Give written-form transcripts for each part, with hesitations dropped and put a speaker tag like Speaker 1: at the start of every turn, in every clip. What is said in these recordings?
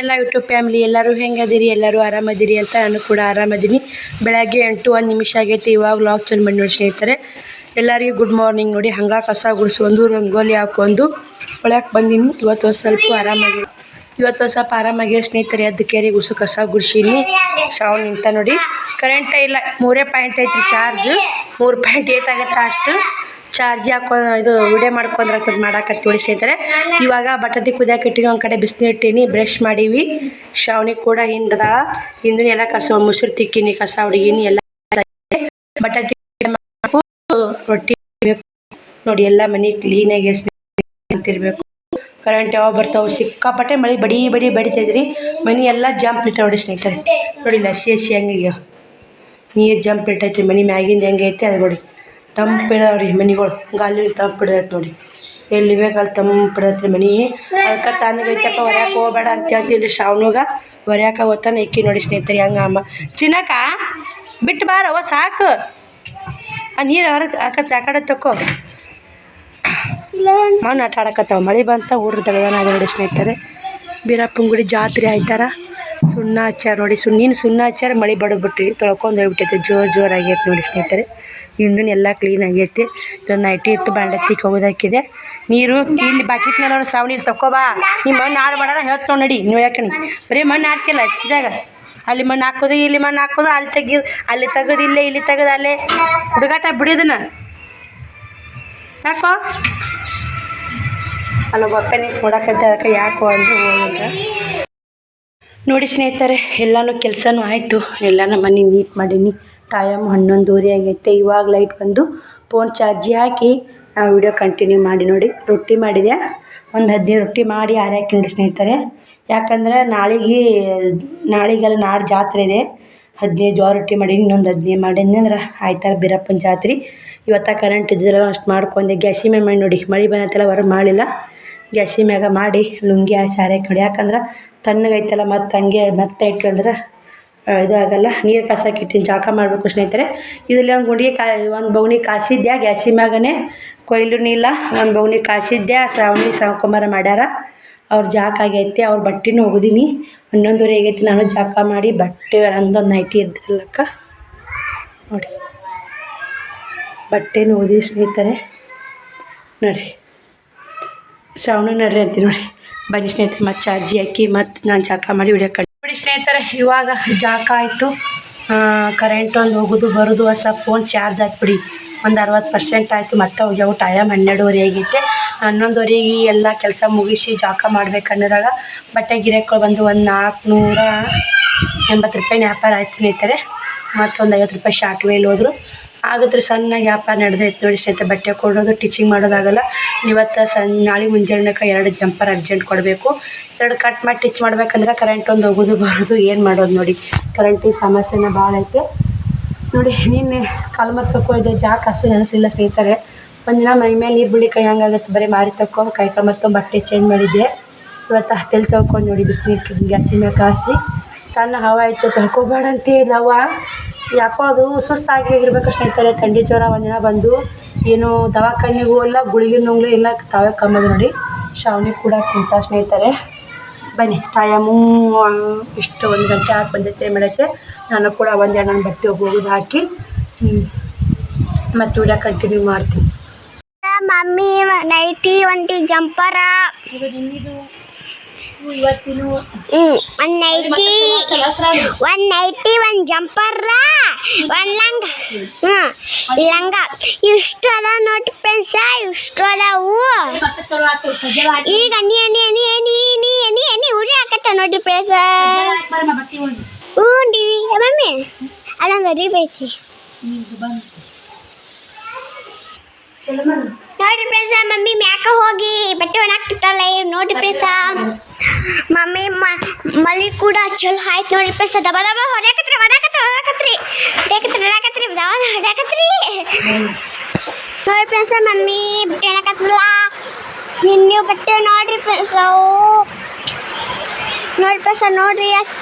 Speaker 1: ಎಲ್ಲ YouTube family ಎಲ್ಲರೂ ಹೆಂಗದಿರಿ, ಎಲ್ಲರೂ ಆರಾಮದಿರಿ ಅಂತ ನಾನು ಕೂಡ ಆರಾಮದೀನಿ. ಬೆಳಗ್ಗೆ 8:01 ನಿಮಿಷ ಆಗೈತಿ. ಇವಾಗ ವ್ಲಾಗ್ ಚಂದ ಮಾಡಿ ನೋಡಿ ಸ್ನೇಹಿತರೆ. ಎಲ್ಲರಿಗೂ ಗುಡ್ ಮಾರ್ನಿಂಗ್. ನೋಡಿ ಹಂಗ ಕಸ ಗುಡಿಸ್ಕೊಂಡು ರಂಗೋಲಿ ಹಾಕೊಂಡು ಒಳಕ್ಕೆ ಬಂದೀನಿ. ಇವತ್ತು ಸ್ವಲ್ಪ ಆರಾಮಾಗಿ ಸ್ನೇಹಿತರೆ. ಅದಕ್ಕೆ ಗುಡ್ಸು ಕಸ ಗುಡಿಸೀನಿ. ಶಾವ್ ನಿಂತ ನೋಡಿ. ಕರೆಂಟ್ ಇಲ್ಲ, 3 ಪಾಯಿಂಟ್ ಐತ್ರಿ ಚಾರ್ಜ್. 3.8 ಆಗತ್ತೆ ಅಷ್ಟು ಚಾರ್ಜ್ ಹಾಕೊಂಡು ಇದು ವಿಡಿಯೋ ಮಾಡ್ಕೊಂಡ್ರೆ ಸ್ವಲ್ಪ ಮಾಡಾಕತ್ತೀವಿ ಸ್ನೇಹಿತರೆ. ಇವಾಗ ಬಟಾಟಿ ಕುದಿಯಾಕೆ ಇಟ್ಟಿನಿ, ಒಂದು ಕಡೆ ಬಿಸಿನೀರು ಇಟ್ಟೀನಿ, ಬ್ರಷ್ ಮಾಡೀವಿ. ಶಾವ್ನಿ ಕೂಡ ಹಿಂದದಾಳ. ಹಿಂದಿನ ಎಲ್ಲ ಕಸ ಮುಸುರು ತಿಕ್ಕಿನಿ, ಕಸ ಹುಡುಗಿನಿ ಎಲ್ಲ. ಬಟಾಟಿ ರೊಟ್ಟಿ ನೋಡಿ, ಎಲ್ಲ ಮನೆ ಕ್ಲೀನಾಗಿ ಅಂತಿರ್ಬೇಕು. ಕರೆಂಟ್ ಯಾವಾಗ ಬರ್ತಾವೆ, ಸಿಕ್ಕಾಪಟ್ಟೆ ಮಳೆ ಬಡಿತೈತ್ರಿ. ಮನೆ ಎಲ್ಲ ಜಂಪ್ ಇಟ್ಟ ನೋಡಿ ಸ್ನೇಹಿತರೆ. ನೋಡಿ ಹಸಿ ಹೆಂಗೆ ನೀರು ಜಂಪ್ ಇಟ್ಟೈತಿ. ಮನೆ ಮ್ಯಾಗಿಂದ ಹೆಂಗೆ ಐತಿ ಅದು ನೋಡಿ. ತಂಪಿಡವ್ರಿ ಮನೆಗಳು, ಗಾಳಿ ತಂಪಿಡ್ದೈತೆ ನೋಡಿ. ಎಲ್ಲಿ ಬೇಕಲ್ಲಿ ತಂಪಿಡತ್ರಿ ಮನೆ. ಅದಕ್ಕೆ ತಣ್ಣಗೈತಪ್ಪ ಹೊರ್ಯಾಕೆ ಹೋಗ್ಬೇಡ ಅಂತ ಹೇಳ್ತೀನಿ ಶಾವ್ನುಗ. ಹೊರ್ಯಾಕೆ ಓದ್ತಾನೆ ಇಕ್ಕಿ ನೋಡಿ ಸ್ನೇಹಿತರೆ. ಹಂಗೆ ಅಮ್ಮ ಚಿನ್ನಕ ಬಿಟ್ಟು ಬಾರವ ಸಾಕು. ಆ ನೀರು ಹೊರಗೆ ಹಾಕತ್ತೆ, ಆ ಕಡೆ ತಕೋ. ಮಣ್ಣು ಆಟ ಆಡಕತ್ತಾವ. ಮಳೆ ಬಂತ ಊರ ತೆಗೆದಾನ ನೋಡಿ ಸ್ನೇಹಿತರೆ. ಬೀರಪ್ಪನ ಗುಡಿ ಜಾತ್ರೆ ಆಯ್ತಾರ. ಸುಣ್ಣ ಹಚ್ಚಾರ ನೋಡಿ. ಸುಣ್ಣ ಹಚ್ಚಾರ, ಮಳೆ ಬಡದ್ಬಿಟ್ರಿ, ತೊಳ್ಕೊಂಡು ಹೋಗ್ಬಿಟ್ಟೈತೆ. ಜೋರಾಗೈತೆ ನೋಡಿ ಸ್ನೇಹಿತರೆ. ಹಿಂದಿನ ಎಲ್ಲ ಕ್ಲೀನ್ ಆಗೈತೆ. ಇದೊಂದು ನೈಟಿ ಇತ್ತು, ಬಾಂಡತ್ತಿ ಹೋಗೋದಾಕಿದೆ. ನೀರು ಇಲ್ಲಿ ಬಾಕಿಟ್ನ ನೋಡಿ. ಸಾವು ನೀರು ತಗೋಬಾ. ನಿಮ್ಮ ಮಣ್ಣು ಆಡ್ಬೇಡ ಹೇಳ್ತು ನೋಡಿ. ನೀವು ಯಾಕೆ ಬರೀ ಮಣ್ಣು ಹಾಕ್ತಿಲ್ಲ ಹಚ್ಚಿದಾಗ. ಅಲ್ಲಿ ಮಣ್ಣು ಹಾಕೋದು, ಇಲ್ಲಿ ಮಣ್ಣು ಹಾಕೋದು, ಅಲ್ಲಿ ತೆಗೆದು ಇಲ್ಲೇ, ಇಲ್ಲಿ ತೆಗೆದು ಅಲ್ಲೇ ಹುಡುಗಾಟ ಬಿಡಿದನ ಯಾಕೋ ಅಲ್ಲ ಬಪ್ಪ ನೀರು ನೋಡಕ್ಕಂತ. ಅದಕ್ಕೆ ಯಾಕೋ ಅಂದ್ರೆ ಹೋಗಂತ ನೋಡಿ ಸ್ನೇಹಿತರೆ. ಎಲ್ಲನೂ ಕೆಲಸನೂ ಆಯಿತು. ಎಲ್ಲನೂ ಮನೆ ನೀಟ್ ಮಾಡೀನಿ. ಟೈಮ್ 11:30 ಆಗೈತೆ. ಇವಾಗ ಲೈಟ್ ಬಂದು ಫೋನ್ ಚಾರ್ಜಿ ಹಾಕಿ ವಿಡಿಯೋ ಕಂಟಿನ್ಯೂ ಮಾಡಿ ನೋಡಿ. ರೊಟ್ಟಿ ಮಾಡಿದೆ, ಒಂದು 15 ರೊಟ್ಟಿ ಮಾಡಿ ಆರ್ಯಾಕಿ ನೋಡಿ ಸ್ನೇಹಿತರೆ. ಯಾಕಂದ್ರೆ ನಾಳೆಗೆಲ್ಲ ನಾಳೆ ಜಾತ್ರೆ ಇದೆ. 15 ಜೋಳ ರೊಟ್ಟಿ ಮಾಡೀನಿ, ಇನ್ನೊಂದು 15 ಮಾಡೀನಿ ಅಂದ್ರೆ ಆಯ್ತಾರೆ ಬೀರಪ್ಪನ ಜಾತ್ರೆ. ಇವತ್ತು ಕರೆಂಟ್ ಇದ್ದಿಲ್ಲ, ಅಷ್ಟು ಮಾಡ್ಕೊಂಡೆ. ಗ್ಯಾಸಿ ಮ್ಯಾಗ ಮಾಡಿ ನೋಡಿ. ಮಳೆ ಬಂದೈತೆಲ್ಲ ಹೊರಗೆ ಮಾಡಲಿಲ್ಲ. ಗ್ಯಾಸಿ ಮ್ಯಾಗ ಮಾಡಿ ಲುಂಗಿ ಹಾಕಿ ಆರ್ಯಾಕಿ ನೋಡಿ. ಯಾಕಂದ್ರೆ ತಣ್ಣಗೈತಲ್ಲ, ಮತ್ತು ಹಂಗೆ ಮತ್ತೆ ಇಟ್ಕೊಂಡ್ರೆ ಇದಾಗಲ್ಲ. ನೀರು ಕಾಸಕ್ಕೆ ಇಟ್ಟಿನಿ, ಜಾಕ ಮಾಡಬೇಕು ಸ್ನೇಹಿತರೆ. ಇದರಲ್ಲಿ ಒಂದು ಬೌನಿ ಕಾಸಿದ್ದೆ ಗ್ಯಾಸಿ ಮ್ಯಾಗನೇ, ಕೊಯ್ಲು ಇಲ್ಲ. ಒಂದು ಬೌನಿ ಕಾಸಿದ್ದೆ. ಶ್ರಾವಣಿ ಸಾವುಕುಮಾರ ಮಾಡ್ಯಾರ, ಅವ್ರು ಜಾಕ ಆಗೈತೆ. ಅವ್ರ ಬಟ್ಟೆನೂ ಒಗ್ದೀನಿ. 11:30 ಆಗೈತಿ. ನಾನು ಜಾಕ ಮಾಡಿ ಬಟ್ಟೆ ನಂದೊಂದು ನೈಟಿ ಇದ್ದಿರ್ಲಕ್ಕ ನೋಡಿ. ಬಟ್ಟೆನೂ ಒಗ್ದಿ ಸ್ನೇಹಿತರೆ. ನೋಡಿರಿ ಶ್ರಾವಣ ನಡ್ರಿ ಅಂತೀವಿ ನೋಡಿ. ಬನ್ನಿ ಸ್ನೇಹಿತರೆ, ಮತ್ತು ಚಾರ್ಜಿ ಹಾಕಿ ಮತ್ತು ನಾನು ಜಾಕ ಮಾಡಿ ವಿಡಿಯೋ ನೋಡಿ ಸ್ನೇಹಿತರೆ. ಇವಾಗ ಜಾಕ ಆಯಿತು. ಕರೆಂಟ್ ಒಂದು ಹೋಗೋದು ಬರೋದು. ಹೊಸ ಫೋನ್ ಚಾರ್ಜ್ ಹಾಕ್ಬಿಡಿ. ಒಂದು 60% ಆಯಿತು. ಮತ್ತೆ ಹೋಗ್ಯಾವ. ಟೈಮ್ 12:30 ಆಗೈತೆ. 11:30 ಎಲ್ಲ ಕೆಲಸ ಮುಗಿಸಿ ಜಾಕ ಮಾಡ್ಬೇಕನ್ನೋದಾಗ ಬಟ್ಟೆ ಗಿರಾಕಿಗಳು ಬಂದು ಒಂದು 480 ರೂಪಾಯಿ ವ್ಯಾಪಾರ ಆಯ್ತು ಸ್ನೇಹಿತರೆ. ಮತ್ತೊಂದು 50 ರೂಪಾಯಿ ಶಾರ್ಟ್ ವೇಲ್ ಹೋದ್ರು. ಆಗುತ್ತೆ ಸಣ್ಣಗೆ ವ್ಯಾಪಾರ ನಡೆದೈತೆ ನೋಡಿ ಸ್ನೇಹಿತರೆ. ಬಟ್ಟೆ ಕೊಡೋದು, ಟೀಚಿಂಗ್ ಮಾಡೋದಾಗಲ್ಲ. ಇವತ್ತು ನಾಳೆ ಮುಂಜಾನೆಗೆ 2 ಜಂಪರ್ ಅರ್ಜೆಂಟ್ ಕೊಡಬೇಕು. 2 ಕಟ್ ಮಾಡಿ ಟಿಚ್ ಮಾಡ್ಬೇಕಂದ್ರೆ ಕರೆಂಟ್ ಒಂದು ಹೋಗೋದು ಬರೋದು ಏನು ಮಾಡೋದು ನೋಡಿ. ಕರೆಂಟಿಗೆ ಸಮಸ್ಯೆನ ಭಾಳ ಐತೆ ನೋಡಿ. ನಿನ್ನೆ ಕಾಲು ಮತ್ತು ತಕ್ಕೋಯ್ದೆ. ಜಾಕ ಹಸಿ ನೆನೆಸಿಲ್ಲ ಸ್ನೇಹಿತರೆ. ಒಂದಿನ ಮೈ ಮೇಲೆ ನೀರು ಬಿಡಿ ಕೈ ಹಂಗಾಗತ್ತೆ. ಬರೀ ಮಾರಿ ತಕ್ಕೊಂಡು ಕೈ ಕಾಲು ಮತ್ತು ಬಟ್ಟೆ ಚೇಂಜ್ ಮಾಡಿದ್ದೆ. ಇವತ್ತು ಹತ್ತೆಲ್ಲಿ ತೊಳ್ಕೊಂಡು ನೋಡಿ. ಬಿಸಿನೀರು ಗ್ಯಾಸಿನ ಮೇಲೆ ಕಾಸಿ ತನ್ನ ಹವಾ ಐತೆ. ತೊಳ್ಕೊಬೇಡ ಅಂತ ಹೇಳವ. ಯಾಕೋ ಅದು ಸುಸ್ತಾಗಿರ್ಬೇಕು ಸ್ನೇಹಿತರೆ. ಥಂಡಿ ಜ್ವರ ಒಂದಿನ ಬಂದು ಏನು ದವಾಖಾನೆಗೂ ಇಲ್ಲ, ಗುಳಿಗೆ ನುಂಗ್ಲೂ ಇಲ್ಲ. ತಾವೇ ಕಮ್ಮದು ನೋಡಿ. ಶಾವ್ನಿ ಕೂಡ ಕುಂತ ಸ್ನೇಹಿತರೆ. ಬನ್ನಿ, ಟೈಮು ಇಷ್ಟು 1 ಗಂಟೆ ಹಾಕಿ ಬಂದೈತೆ ಮಾಡೈತೆ. ನಾನು ಕೂಡ ಒಂದೆರಡು ನನ್ನ ಬಟ್ಟೆ ಹೋಗೋದು ಹಾಕಿ ಮತ್ತು ವಿಡಿಯೋ ಕಂಟಿನ್ಯೂ ಮಾಡ್ತೀನಿ.
Speaker 2: ಮಮ್ಮಿ ನೈಟಿ ಒಂದು ಜಂಪರ,
Speaker 1: ಇವತ್ತಿನ
Speaker 2: ಒಂದು ನೈಟಿ, ಒಂದು ಜಂಪರ, ಒಂದು ಲಂಗ ಇಷ್ಟು ಅದ ನೋಡಿ ಫ್ರೆಂಡ್ಸ. ಇಷ್ಟು ಅದಾವು. ಈಗ ನೀ ಉರಿ ಹಾಕತ್ತ ನೋಡಿ ಫ್ರೆಂಡ್ಸ. ಹ್ಞೂ ಮಮ್ಮಿ ಅಲ್ಲಂಗ ಅರಿಬೈತಿ ನೋಡಿ ಫ್ರೆಂಡ್ಸ. ಮಮ್ಮಿ ಮ್ಯಾಕ ಹೋಗಿ ಬಟ್ಟೆ ಒಣಾಕ್ತಿಟ್ಟಲ್ಲ ನೋಡಿ ಫ್ರೆಂಡ್ಸ. ಮಮ್ಮಿ ಮಳಿ ಕೂಡ ಚಲೋ ಆಯ್ತು ನೋಡಿ ಫ್ರೆಂಡ್ಸ. ದಬ ಹೊಡ್ಯಾಕತ್ರಿ ನೋಡಿ ಫ್ರೆಂಡ್ಸ. ಮಮ್ಮಿ ಬಟ್ಟೆ ಒಣಾಕತ್ತಲ್ಲ. ನೀವು ಬಟ್ಟೆ ನೋಡ್ರಿ ಫ್ರೆಂಡ್ಸ. ನೋಡಿ ಫ್ರೆಂಡ್ಸ, ನೋಡ್ರಿ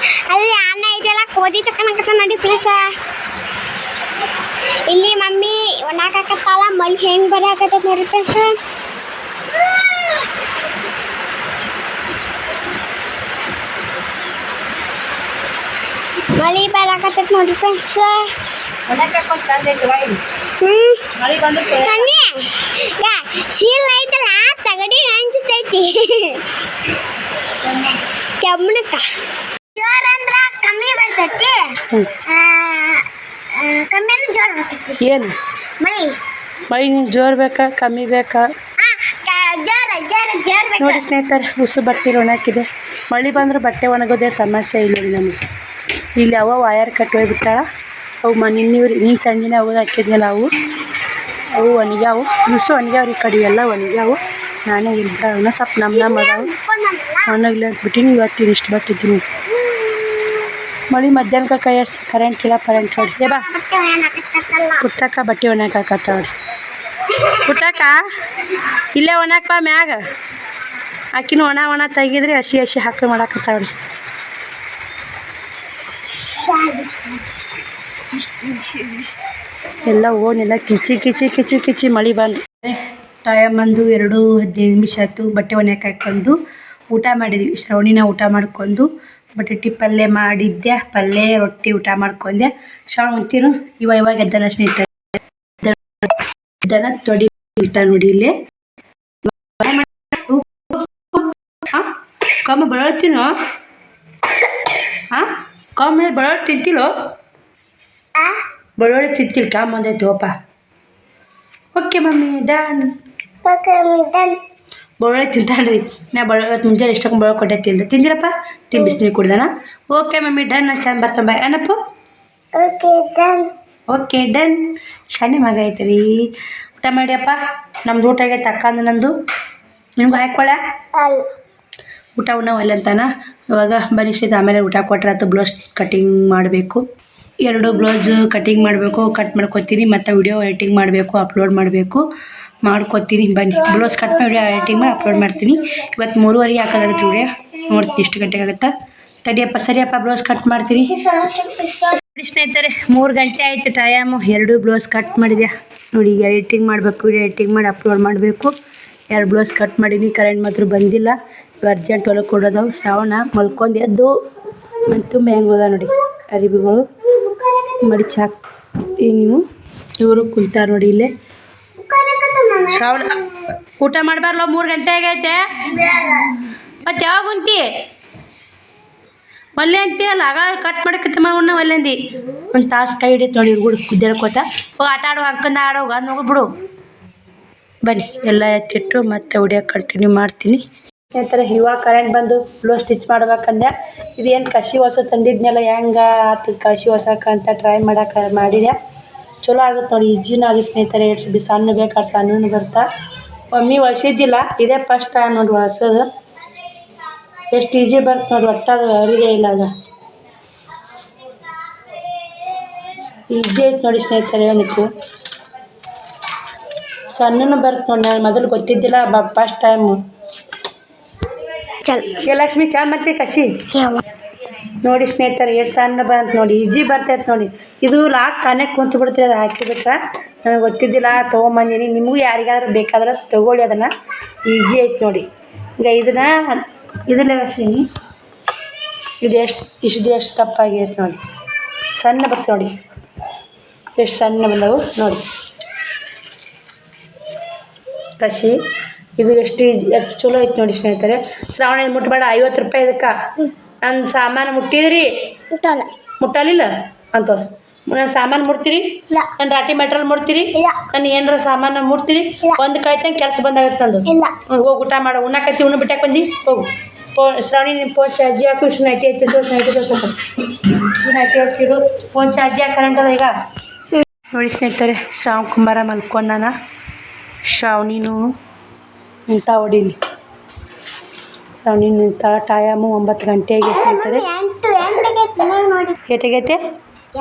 Speaker 2: ಅಲ್ಲಿ ಅನ್ನ ಇದೆಲ್ಲ ಕೋದಿ ತಕ್ಕನಕತ್ತ ನೋಡಿ ಫ್ರೆಂಡ್ಸ. ಇಲ್ಲಿ ಮಮ್ಮಿ ಒಣಾಕತ್ತಾಳ. ಮಳಿ ಹೆಂಗೆ ಬರಾಕತ್ತೈತೆ ನೋಡಿ ಫ್ರೆಂಡ್ಸ. ಮಳಿ ಬರಾಕತ್ತೈತಿ ನೋಡಿ ಫ್ರೆಂಡ್ಸ್.
Speaker 1: ಮಳೆ ಬಂದು
Speaker 2: ಶೀಲ್ ಐತಲ್ಲ ತಗಡಿ ಹಂಚತೈತಿ ಕೆಮ್ಮನಕ್ಕ. ಜೋರ್ ಅಂದ್ರ ಕಮ್ಮಿ ಬರ್ತೈತಿ, ಕಮ್ಮಿ ಅಂದ್ರೆ ಜೋರ್ ಬರ್ತೈತಿ.
Speaker 1: ಏನು
Speaker 2: ಮಳಿ
Speaker 1: ಮಳೆ ಜೋರು ಬೇಕಾ ಕಮ್ಮಿ ಬೇಕಾ?
Speaker 2: ಜೋರ್
Speaker 1: ನೋಡಿ ಸ್ನೇಹಿತರೆ, ಉಸು ಬಟ್ಟೆ ಒಣಾಕಿದೆ. ಮಳೆ ಬಂದ್ರೆ ಬಟ್ಟೆ ಒಣಗೋದೇ ಸಮಸ್ಯೆ ಇಲ್ಲ ನಮಗೆ. ಇಲ್ಲಿ ಅವ ವಯರ್ ಕಟ್ ಹೋಗ್ಬಿಟ್ಟಾಳ. ಅವು ನೀ ಸಂಜಿನ ಅವು ಹಾಕಿದ್ನಲ್ಲ ಅವು ಒಣಗ್ಯಾವು. ಉಸು ಒಣಗ್ಯಾವ್ರಿ, ಕಡೆ ಎಲ್ಲ ಒಣಗ್ಯಾವು. ನಾನೇ ಇಲ್ಲ ಅವನ್ನ ಸ್ವಲ್ಪ ನಮ್ಮ ಅದಾವು ಒಣಗ್ಲಿ ಅಂದ್ಬಿಟ್ಟಿನಿ. ಇವತ್ತು ಇಷ್ಟು ಬಟ್ಟಿದ್ದೀನಿ. ಮಳೆ ಮಧ್ಯಾಹ್ನಕ್ಕೆ ಕೈ ಹಚ್ತಿ ಕರೆಂಟ್ ಇಲ್ಲ ಕರೆಂಟ್ ಹೊಡಿ. ಬಾ ಪುಟ್ಟಕ್ಕ ಬಟ್ಟೆ ಒಣಗಾಕತ್ತವ್ರಿ. ಪುಟ್ಟಕ್ಕ ಇಲ್ಲೇ ಒಣಾಕ ಬಾ ಮ್ಯಾಗ. ಆಕಿನ ಒಣ ತೆಗಿದ್ರಿ ಹಸಿ ಹಾಕಿ ಮಾಡಾಕತ್ತಾವ್ರಿ. ಎಲ್ಲ ಓನೆಲ್ಲ ಕಿಚಿ ಮಳೆ ಬಂದು ಟೈಮ್ ಬಂದು 2:15 ನಿಮಿಷ ಆಯಿತು. ಬಟ್ಟೆ ಒಣಕ್ಕೆ ಹಾಕೊಂಡು ಊಟ ಮಾಡಿದ್ವಿ. ಶ್ರವಣಿನ ಊಟ ಮಾಡ್ಕೊಂಡು ಬಟಾಟಿ ಪಲ್ಯ ಮಾಡಿದ್ದೆ. ಪಲ್ಯ ರೊಟ್ಟಿ ಊಟ ಮಾಡ್ಕೊಂಡೆ. ಶ್ರವಣ ಉಂತೀನು ಇವಾಗ ಎದ್ದನ ಸ್ನೇಹಿತರೆ. ದನ ತೊಡಿ ಇಟ್ಟ ನೋಡಿ ಇಲ್ಲಿ. ಕಮ್ಮ ಬಳಳ್ತೀನೋ ಕಮ್ಮ ಬಳೋಳು ತಿಂತಿಲ್ಲೋ? ಬೆಳ್ಳುಳ್ಳಿ ತಿಂತಿಲ್ಲ ಕಮ್ಮ ಅಂದೈತಿ ಓಪ. Okay mummy done. ಬೆಳ್ಳುಳ್ಳಿ ತಿಂತಾನ್ರಿ. ನಾ ಇವತ್ತು ಮುಂಜಾನೆ ಎಷ್ಟೊಂದು ಬೆಳ್ಳುಳ್ಳಿ ಕೊಟ್ಟೆ ತಿಂದಿರಪ್ಪ. ಬಿಸಿನೀರು ಕುಡ್ದಾನ. Okay mummy done. ನಾನು ಚಂದ ಬರ್ತಾನೆ ಬಾಯ್ ಏನಪ್ಪ. Okay done. ಶಾನೆ ಮಗ ಐತೆ ರೀ. ಊಟ ಮಾಡಿಯಪ್ಪ. ನಮ್ದು ಊಟ ಆಗೈತೆ. ಅಕ್ಕಂದು ನಂದು ನಿಮ್ಗೆ ಹಾಕೊಳ್ಳ ಊಟ ಉಣ್ಣವಲ್ಲ ಅಂತಾನ. ಇವಾಗ ಬನಿಷ್ಠ ಆಮೇಲೆ ಊಟ ಕೊಟ್ಟರೆ ಬ್ಲೌಸ್ ಕಟಿಂಗ್ ಮಾಡಬೇಕು. 2 ಬ್ಲೌಸ್ ಕಟಿಂಗ್ ಮಾಡಬೇಕು. ಕಟ್ ಮಾಡ್ಕೊತೀನಿ ಮತ್ತು ವಿಡಿಯೋ ಎಡಿಟಿಂಗ್ ಮಾಡಬೇಕು, ಅಪ್ಲೋಡ್ ಮಾಡಬೇಕು. ಮಾಡ್ಕೊತೀನಿ ಬನ್ನಿ. ಬ್ಲೌಸ್ ಕಟ್ ಮಾಡಿ ವಿಡಿಯೋ ಎಡಿಟಿಂಗ್ ಮಾಡಿ ಅಪ್ಲೋಡ್ ಮಾಡ್ತೀನಿ. ಇವತ್ತು 3:30 ಹಾಕೋದಾಗುತ್ತೆ ವಿಡಿಯೋ. ನೋಡ್ತೀನಿ ಎಷ್ಟು ಗಂಟೆಗೆ ಆಗುತ್ತಾ. ತಡಿಯಪ್ಪ ಸರಿಯಪ್ಪ ಬ್ಲೌಸ್ ಕಟ್ ಮಾಡ್ತೀನಿ. ನೋಡಿ ಸ್ನೇಹಿತರೆ 3 ಗಂಟೆ ಆಯಿತು ಟೈಮು. 2 ಬ್ಲೌಸ್ ಕಟ್ ಮಾಡಿದೆ ನೋಡಿ. ಈಗ ಎಡಿಟಿಂಗ್ ಮಾಡಬೇಕು, ವಿಡಿಯೋ ಎಡಿಟಿಂಗ್ ಮಾಡಿ ಅಪ್ಲೋಡ್ ಮಾಡಬೇಕು. 2 ಬ್ಲೌಸ್ ಕಟ್ ಮಾಡೀನಿ. ಕರೆಂಟ್ ಮಾತ್ರ ಬಂದಿಲ್ಲ. ಅರ್ಜೆಂಟ್ ಹೊಲಕ್ಕೆ ಕೊಡೋದವು. ಶ್ರಾವಣ ಮಲ್ಕೊಂಡು ಎದ್ದು ಮತ್ತು ಹೆಂಗೋದ ನೋಡಿ ಅರಿಬಿಗಳು ಮಡಿಚಾಕ್ತಿ. ನೀವು ಇವರು ಕುಂತಾರ ನೋಡಿ ಇಲ್ಲೇ. ಶ್ರಾವಣ ಊಟ ಮಾಡಬಾರ್ಲ. 3 ಗಂಟೆ ಆಗೈತೆ. ಮತ್ತು ಯಾವಾಗ ಕುಂತಿ ಒಲ್ಲೆ ಅಂತೀಯಲ್ಲ. ಆಗ ಕಟ್ ಮಾಡಕತ್ತ ಉಣ್ಣ ಒಲ್ಲೆ ಅಂದು ಒಂದು ತಾಸು ಕೈ ಹಿಡಿತು ನೋಡಿ. ಇವ್ರು ಕುದ್ದೇಳ್ಕೊತ ಹೋಗಿ ಆಟ ಆಡೋ ಅಂಕಂದ ಆಡೋಗ ಅಂದು ಹೋಗ್ಬಿಡು. ಬನ್ನಿ ಎಲ್ಲ ಎತ್ತಿಟ್ಟು ಮತ್ತೆ ವಿಡಿಯೋ ಕಂಟಿನ್ಯೂ ಮಾಡ್ತೀನಿ. ಸ್ನೇಹಿತರೆ ಇವಾಗ ಕರೆಂಟ್ ಬಂದು ಬ್ಲೌಸ್ ಸ್ಟಿಚ್ ಮಾಡ್ಬೇಕಂದೆ. ಇದೇನು ಕಸಿ ಹೊಸ ತಂದಿದ್ನೆಲ್ಲ ಹೆಂಗೆ ಆತು ಕಸಿ ಹೊಸಕ್ಕಂತ ಟ್ರೈ ಮಾಡಿದೆ. ಚಲೋ ಆಗುತ್ತೆ ನೋಡಿ. ಈಜಿನ ಆಗಿ ಸ್ನೇಹಿತರೆ. ಎಷ್ಟು ಸಣ್ಣ ಬೇಕಾದ್ರೆ ಸಣ್ಣ ಬರ್ತಾ. ಮಮ್ಮಿ ಹೊಸಿದ್ದಿಲ್ಲ, ಇದೇ ಫಸ್ಟ್ ಟೈಮ್ ನೋಡಿ ಹೊಸದು. ಎಷ್ಟು ಈಜಿ ಬರುತ್ತೆ ನೋಡಿ. ಒಟ್ಟದು ಅರಿದೇ ಇಲ್ಲ. ಅದು ಈಜಿ ಐತೆ ನೋಡಿ ಸ್ನೇಹಿತರೆ. ಏನಿತ್ತು ಸಣ್ಣನು ಬರುತ್ತೆ ನೋಡಿ. ನಾನು ಮೊದಲು ಗೊತ್ತಿದ್ದಿಲ್ಲ, ಫಸ್ಟ್ ಟೈಮು. ಲಕ್ಷ್ಮಿ ಚಾ ಮತ್ತೆ ಕಸಿ ನೋಡಿ ಸ್ನೇಹಿತರೆ. ಎಷ್ಟು ಸಣ್ಣ ಬಂತು ನೋಡಿ. ಈಜಿ ಬರ್ತೈತೆ ನೋಡಿ. ಇದು ಲಾಕ್ ತಾನೇ ಕುಂತು ಬಿಡ್ತೀವಿ. ಅದು ಹಾಕಿಬಿಟ್ರೆ ನನಗೆ ಗೊತ್ತಿದ್ದಿಲ್ಲ, ತೊಗೊಂಬಂದೀನಿ. ನಿಮಗೂ ಯಾರಿಗಾದ್ರೂ ಬೇಕಾದ್ರೆ ತೊಗೊಳ್ಳಿ ಅದನ್ನು. ಈಜಿ ಐತೆ ನೋಡಿ. ಈಗ ಇದನ್ನ ಲಕ್ಷ್ಮಿ ಇದು ಎಷ್ಟು ತಪ್ಪಾಗೈತೆ ನೋಡಿ. ಸಣ್ಣ ಬರ್ತದೆ ನೋಡಿ. ಎಷ್ಟು ಸಣ್ಣ ಬಂದವು ನೋಡಿ ಕಸಿ. ಇದು ಎಷ್ಟು ಚಲೋ ಐತೆ ನೋಡಿ ಸ್ನೇಹಿತರೆ. ಶ್ರಾವಣ ಮುಟ್ಬೇಡ. 50 ರೂಪಾಯಿ ಇದಕ್ಕೆ. ನನ್ನ ಸಾಮಾನು ಮುಟ್ಟಿದ್ರಿ ಮುಟ್ಟಲಿಲ್ಲ ಅಂತವ್ರು. ನನ್ನ ಸಾಮಾನು ಮುಡ್ತೀರಿ, ನನ್ನ ರಾಟಿ ಮೆಟ್ರಲ್ ಮುಡ್ತೀರಿ, ನನ್ನ ಏನಾರ ಸಾಮಾನು ಮುಡ್ತೀರಿ. ಒಂದು ಕೈತಂಗೆ ಕೆಲಸ ಬಂದಾಗತ್ತೆ ನಂದು. ಹೋಗಿ ಊಟ ಮಾಡೋ. ಉಣ್ಣಾಕತ್ತಿ ಉಣ್ಣು ಬಿಟ್ಟಾಕ ಬಂದು ಹೋಗು. ಶ್ರಾವಣಿ ನಿಮ್ಮ ಫೋನ್ ಚಾರ್ಜಿ ಹಾಕು. ಇಷ್ಟು ನೈಟಿ ಹಚ್ಚಿದ್ದು ನೈಟಿ ತೋರ್ಸಕ್ಕೆ ನೈಟಿ ಹಚ್ಚಿಡು. ಫೋನ್ ಚಾರ್ಜಿ ಹಾಕಿ ಕರೆಂಟ್ ಅದ ಈಗ ನೋಡಿ ಸ್ನೇಹಿತರೆ. ಶ್ರಾವಣ ಕುಂಬಾರ ಮಲ್ಕೊಂಡಾನ. ಶ್ರಾವಣಿನೂ ಇಂಥ ಹೊಡೀನಿ. ಶ್ರಾವಣಿ ನಿಂತ ಟೈಮು 9 ಗಂಟೆ ಆಗೈತೆ ಸ್ನೇಹಿತರೆ. ಏಟಾಗೈತೆ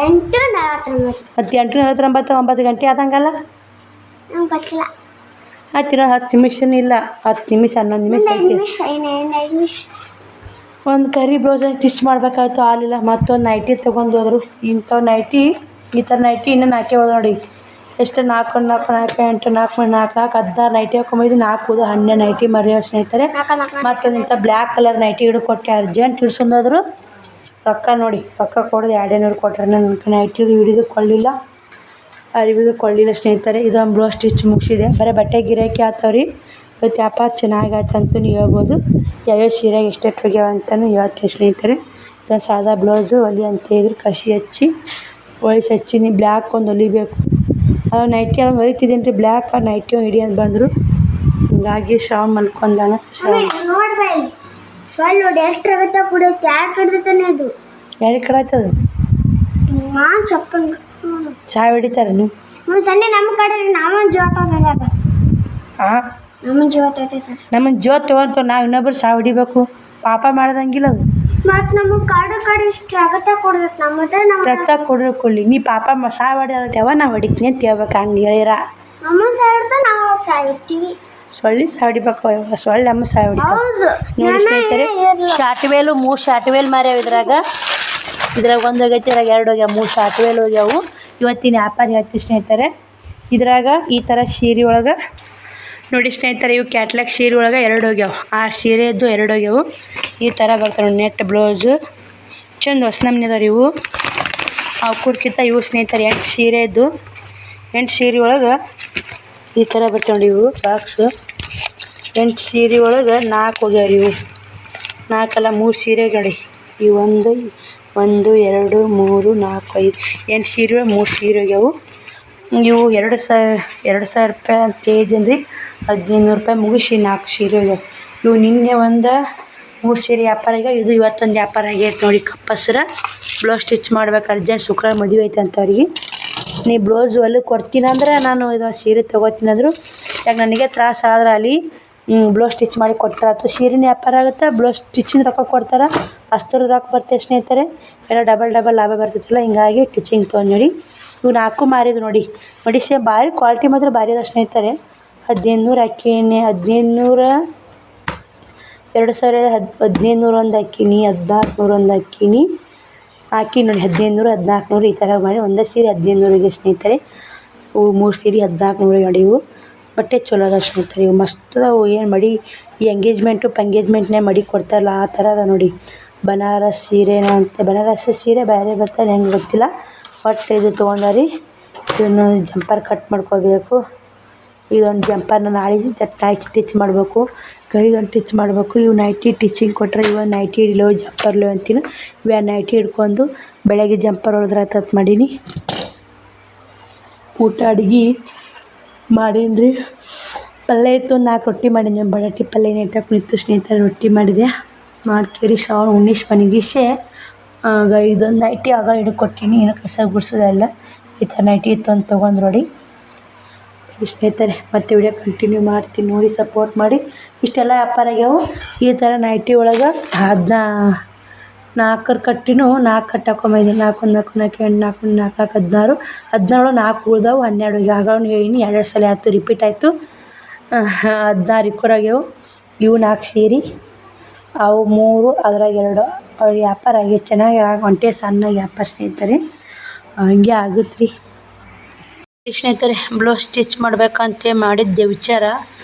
Speaker 1: 8:49. 9 ಗಂಟೆ ಆದಂಗಲ್ಲ. ಆಯ್ತು 10 ನಿಮಿಷನೂ ಇಲ್ಲ. 10 ನಿಮಿಷ 11 ನಿಮಿಷ ಐತಿ. ಒಂದು ಕರಿ ಬ್ಲೌಸ್ ಸ್ಟಿಚ್ ಮಾಡ್ಬೇಕಾಯ್ತು. ಹಾಲಿಲ್ಲ. ಮತ್ತೊಂದು ನೈಟಿ ತೊಗೊಂಡು ಹೋದ್ರು. ಇಂಥ ನೈಟಿ ಈ ಥರ ನೈಟಿ ಇನ್ನೂ 4 ಹೋದ ನೋಡಿ. ಎಷ್ಟು 4 4 4 8 4 4 16 ನೈಟಿ ಹಾಕೊಂಬೈದು. 4 ಹೋದು 12 ನೈಟಿ ಮರೆಯೋ ಸ್ನೇಹಿತರೆ. ಮತ್ತೊಂದು ಇಂಥ ಬ್ಲ್ಯಾಕ್ ಕಲರ್ ನೈಟಿ ಹಿಡ್ಕೊಟ್ಟೆ. ಅರ್ಜೆಂಟ್ ಹಿಡ್ಸ್ಕೊಂಡೋದ್ರು. ರೊಕ್ಕ ನೋಡಿ ರೊಕ್ಕ ಕೊಡೋದು 200 ಕೊಟ್ರೆ ನಾನು ನೈಟಿದು ಹಿಡಿದು ಕೊಳ್ಳಿಲ್ಲ ಅರಿವಿದು ಕೊಳ್ಳಿಲ್ಲ ಸ್ನೇಹಿತರೆ. ಇದೊಂದು ಬ್ಲೌಸ್ ಸ್ಟಿಚ್ ಮುಗಿಸಿದೆ. ಬರೀ ಬಟ್ಟೆ ಗಿರಾಕಿ ಆಗ್ತಾವ್ರಿ. ಇವತ್ತು ವ್ಯಾಪಾರ ಚೆನ್ನಾಗೈತೆ ಅಂತಲೂ ಹೇಳ್ಬೋದು. ಯಾವ್ಯಾವ ಸೀರೆಗೆ ಎಷ್ಟೆಷ್ಟು ಹೋಗ್ಯಾವ ಅಂತಲೂ ಹೇಳ್ತೀನಿ ಸ್ನೇಹಿತರೆ. ಇದೊಂದು ಸಾದಾ ಬ್ಲೌಸು ಹೊಲಿ ಅಂತ ಹೇಳಿದ್ರು ಕಸಿ ಹಚ್ಚಿ ಹೊಲಿಸಿ ಹಚ್ಚೀನಿ. ಬ್ಲ್ಯಾಕ್ ಒಂದು ಹೊಲಿಬೇಕು. ಅದು ನೈಟಿ ಅದು ಹೊಲಿತಿದ್ದೀನಿ ರೀ ಬ್ಲ್ಯಾಕ್ ನೈಟಿ ಹಿಡಿ ಅಂತ ಬಂದರು. ಹಿಂಗಾಗಿ ಶ್ರಾವಣ ಮಲ್ಕೊಂಡಾನ.
Speaker 2: ನೋಡಿ ಎಷ್ಟು ರಗತ ಕುಡಿಯುತ್ತೆ ಯಾರು ಕಡ್ದತಾನೆ ಅದು
Speaker 1: ಯಾರಿಗೆ ಕಡೆ ಆಯ್ತದ
Speaker 2: ನಾನು ಚಪ್ಪಲ್
Speaker 1: ಚಹಾ ಹೊಡಿತಾರೆ ನೀವು
Speaker 2: ಸಂಡೆ ನಮ್ಮ ಕಡೆ ನಮ್ಮ ಜೀವತ್ತ
Speaker 1: ಹಾಂ
Speaker 2: ನಮ್ಮ ಜೀವತ್ತ
Speaker 1: ನಮ್ಮನ್ನು ಜೋತ್ ತೊಗೊಂತ ನಾವು ಇನ್ನೊಬ್ರು ಚಹಾ ಹೊಡಿಬೇಕು ಪಾಪ ಮಾಡ್ದಂಗಿಲ್ಲ ಅದು.
Speaker 2: ಮತ್ತು ನಮಗೆ ಕಡೆ ಇಷ್ಟು ರಗತ ಕೊಡ್ಬೇಕು ನಮ್ಮ
Speaker 1: ರಕ್ತ ಕೊಡ್ರಿ ನೀ ಪಾಪ ಚಹಾ ಹೊಡೆಯೋದು ಯಾವ ನಾವು ಹೊಡಿತೀನಿ ಅಂತ ಹೇಳ್ಬೇಕು. ಹಂಗೆ ಹೇಳಿರ
Speaker 2: ನಮ್ಮ ಸಾಯಿಡ್ತಾ ನಾವು ಸಾಯಿರ್ತೀವಿ.
Speaker 1: ಸೊಳ್ಳೆ ಚಹಾ ಹೊಡಿಬೇಕು. ಸೊಳ್ಳೆ ನಮ್ಮ ಚಹಾ ಹೊಡಿತಾವೆ ನೋಡಿ ಸ್ನೇಹಿತರೆ. ಶಾರ್ಟ್ ವೇಲು 3 ಶಾರ್ಟ್ ವೇಲ್ ಮಾರ್ಯಾವ ಇದ್ರಾಗ 1 ಹೋಗೈತಿ. ಇದ್ರಾಗ 2 ಹೋಗ್ಯಾವ. 3 ಶಾರ್ಟ್ ವೇಲ್ ಹೋಗ್ಯಾವು. ಇವತ್ತಿನ ವ್ಯಾಪಾರ ಹೇಳ್ತೀವಿ ಸ್ನೇಹಿತರೆ. ಇದ್ರಾಗ ಈ ಥರ ಸೀರೆ ಒಳಗೆ ನೋಡಿ ಸ್ನೇಹಿತರೆ. ಇವು ಕ್ಯಾಟ್ಲಾಗ್ ಸೀರೆ ಒಳಗೆ 2 ಹೋಗ್ಯಾವ. 6 ಸೀರೆ ಇದ್ದು 2 ಹೋಗ್ಯಾವು. ಈ ಥರ ಬರ್ತಾವೆ ನೋಡಿ ನೆಟ್ ಬ್ಲೌಸು ಚಂದ ಹೊಸ ನಮ್ನಿ ಅದಾವ ಇವು. ಅವು ಕುಡ್ಕಿಂತ ಇವು ಸ್ನೇಹಿತರೆ 8 ಸೀರೆ ಇದ್ದು 8 ಸೀರೆ ಒಳಗೆ ಈ ಥರ ಬರ್ತಾವೆ ನೋಡಿ ಇವು ಬಾಕ್ಸು. 8 ಸೀರೆ ಒಳಗೆ 4 ಹೋಗ್ಯಾವ್ರಿ ಇವು. 4 ಅಲ್ಲ 3 ಸೀರೆ ನೋಡಿ. ಈ 1 2 3 4 5 8 ಸೀರೆ 3 ಸೀರೆ ಹೋಗ್ಯಾವು. ಇವು 2,000 ರೂಪಾಯಿ ಅಂತ ಹೇಳಿದ್ದೀನಿ ರೀ. 1,500 ರೂಪಾಯಿ ಮುಗಿಸಿ 4 ಸೀರೆ ಹೋಗ್ಯಾವ. ಇವು ನಿನ್ನೆ 3 ಸೀರೆ ವ್ಯಾಪಾರ ಆಗ್ಯಾವ. ಇದು ಇವತ್ತೊಂದು ವ್ಯಾಪಾರ ಆಗೈತೆ ನೋಡಿ. ಕಪ್ಪಸ್ರ ಬ್ಲೌಸ್ ಸ್ಟಿಚ್ ಮಾಡ್ಬೇಕು ಅರ್ಜೆಂಟ್. ಶುಕ್ರವಾರ ಮದುವೆ ಐತೆ ಅಂತ ಅವ್ರಿಗೆ. ನೀ ಬ್ಲೌಸ್ ಹೊಲಿಗೆ ಕೊಡ್ತೀನಂದ್ರೆ ನಾನು ಇದೊಂದು ಸೀರೆ ತೊಗೋತೀನಂದ್ರು. ಯಾಕೆ ನನಗೆ ತ್ರಾಸ ಆದ್ರೆ ಅಲ್ಲಿ ಬ್ಲೌಸ್ ಸ್ಟಿಚ್ ಮಾಡಿ ಕೊಡ್ತಾರಾಯ್ತು. ಸೀರೆನ ವ್ಯಾಪಾರ ಆಗುತ್ತೆ. ಬ್ಲೌಸ್ ಸ್ಟಿಚಿಂಗ್ ರೊಕ್ಕ ಕೊಡ್ತಾರೆ. ಅಷ್ಟರ ರೊಕ್ಕ ಬರ್ತೇವೆ ಸ್ನೇಹಿತರೆ. ಎಲ್ಲ ಡಬಲ್ ಲಾಭ ಬರ್ತೈತಿಲ್ಲ. ಹಿಂಗಾಗಿ ಟಿಚಿಂಗ್ ತೊಗೊಂಡು ನೋಡಿ. ಇವು 4 ಮಾರಿದ್ದು ನೋಡಿ. ಸೇಮ್ ಭಾರಿ ಕ್ವಾಲಿಟಿ ಮಾತ್ರ ಭಾರಿ ಅದ ಸ್ನೇಹಿತರೆ. 1,500 ಹಾಕೀನಿ. 1,500 2,000 1,500 ಒಂದು ಹಾಕೀನಿ. 1,400 ಒಂದು ಹಾಕೀನಿ ನೋಡಿ. 1,500 1,400 ಈ ಥರ ಮಾಡಿ ಒಂದೇ ಸೀರೆ 1,500ಗೆ ಸ್ನೇಹಿತರೆ. ಇವು 3 ಸೀರೆ 1,400 ನೋಡಿ. ಇವು ಬಟ್ಟೆ ಚಲೋ ಅದ ಸ್ನೇಹಿತರೆ. ಇವು ಮಸ್ತ್ ಅದಾವು. ಏನು ಮಡಿ ಈ ಎಂಗೇಜ್ಮೆಂಟ್ನೇ ಮಡಿ ಕೊಡ್ತಾರಲ್ಲ ಆ ಥರ ಅದ ನೋಡಿ. ಬನಾರಸ್ ಸೀರೆನ ಅಂತ ಬನಾರಸ್ ಸೀರೆ ಬೇರೆ ಬರ್ತಾರೆ ಹೆಂಗೆ ಗೊತ್ತಿಲ್ಲ. ಒಟ್ಟು ಇದು ತೊಗೊಂಡಾರಿ. ಇದನ್ನು ಜಂಪರ್ ಕಟ್ ಮಾಡ್ಕೋಬೇಕು. ಇದೊಂದು ಜಂಪರ್ನ ನಾಳೆ ನೈಟ್ ಸ್ಟಿಚ್ ಮಾಡಬೇಕು. ಕೈಗೊಂದು ಸ್ಟಿಚ್ ಮಾಡಬೇಕು. ಇವು ನೈಟಿ ಟಿಚಿಂಗ್ ಕೊಟ್ಟರೆ ಇವ ನೈಟಿ ಹಿಡಿಲೋ ಜಂಪರ್ಲೋ ಅಂತೀನಿ. ಇವ ನೈಟಿ ಹಿಡ್ಕೊಂಡು ಬೆಳಗ್ಗೆ ಜಂಪರ್ ಹೊಡೆದ್ರೆ ಆತತ್ ಮಾಡೀನಿ. ಊಟ ಅಡ್ಗೆ ಮಾಡೀನಿ ರೀ. ಪಲ್ಯ ಇತ್ತು. 4 ರೊಟ್ಟಿ ಮಾಡೀನಿ. ಬಟಾಟಿ ಪಲ್ಯ ನೆಟ್ಟಕ್ಕೆ ನಿಂತು ಸ್ನೇಹಿತರೆ. ರೊಟ್ಟಿ ಮಾಡಿದೆ. ಮಾಡ್ಕೇರಿ ಶ್ರಾವಣ ಉಣ್ಣಿಸ್ ಮನೆಗಿಸೆ ಆಗ ಇದೊಂದು ನೈಟಿ ಆಗ ಹಿಡ್ಕೊಟ್ಟಿನಿ. ಏನೋ ಕಸ ಗುಡಿಸೋದೆಲ್ಲ ಈ ಥರ ನೈಟಿ ಇತ್ತು ಅಂತ ತೊಗೊಂಡು ನೋಡಿ ಸ್ನೇಹಿತರೆ. ಮತ್ತೆ ವಿಡಿಯೋ ಕಂಟಿನ್ಯೂ ಮಾಡ್ತೀನಿ ನೋಡಿ. ಸಪೋರ್ಟ್ ಮಾಡಿ. ಇಷ್ಟೆಲ್ಲ ವ್ಯಾಪಾರ ಆಗ್ಯಾವು. ಈ ಥರ ನೈಟಿ ಒಳಗೆ 4 ಕಟ್ಟಿನೂ 4 ಕಟ್ಟು ಹಾಕೊಂಬಂದಿನಿ. 4 4 4 8 4 4 16 16 4 ಉಳ್ದಾವು. 12 ಆಗ ಹೇಳಿನಿ. 2 ಸಲ ಆಯಿತು ರಿಪೀಟ್ ಆಯಿತು. 16 ಇಕ್ಕೋರಾಗ್ಯಾವು. ಇವು 4 ಸೀರೆ ಅವು 3 ಅದ್ರಾಗ 2 ಅವ್ರು ವ್ಯಾಪಾರ ಆಗೈತೆ. ಚೆನ್ನಾಗಿ ಹೊಂಟೆ ಸಣ್ಣಗೆ ವ್ಯಾಪಾರ ಸ್ನೇಹಿತರೆ. ಹಂಗೆ ಆಗುತ್ತೆ ರೀ ಸ್ನೇಹಿತರೆ. ಬ್ಲೌಸ್ ಸ್ಟಿಚ್ ಮಾಡ್ಬೇಕಂತ ಮಾಡಿದ್ದೆ ವಿಚಾರ.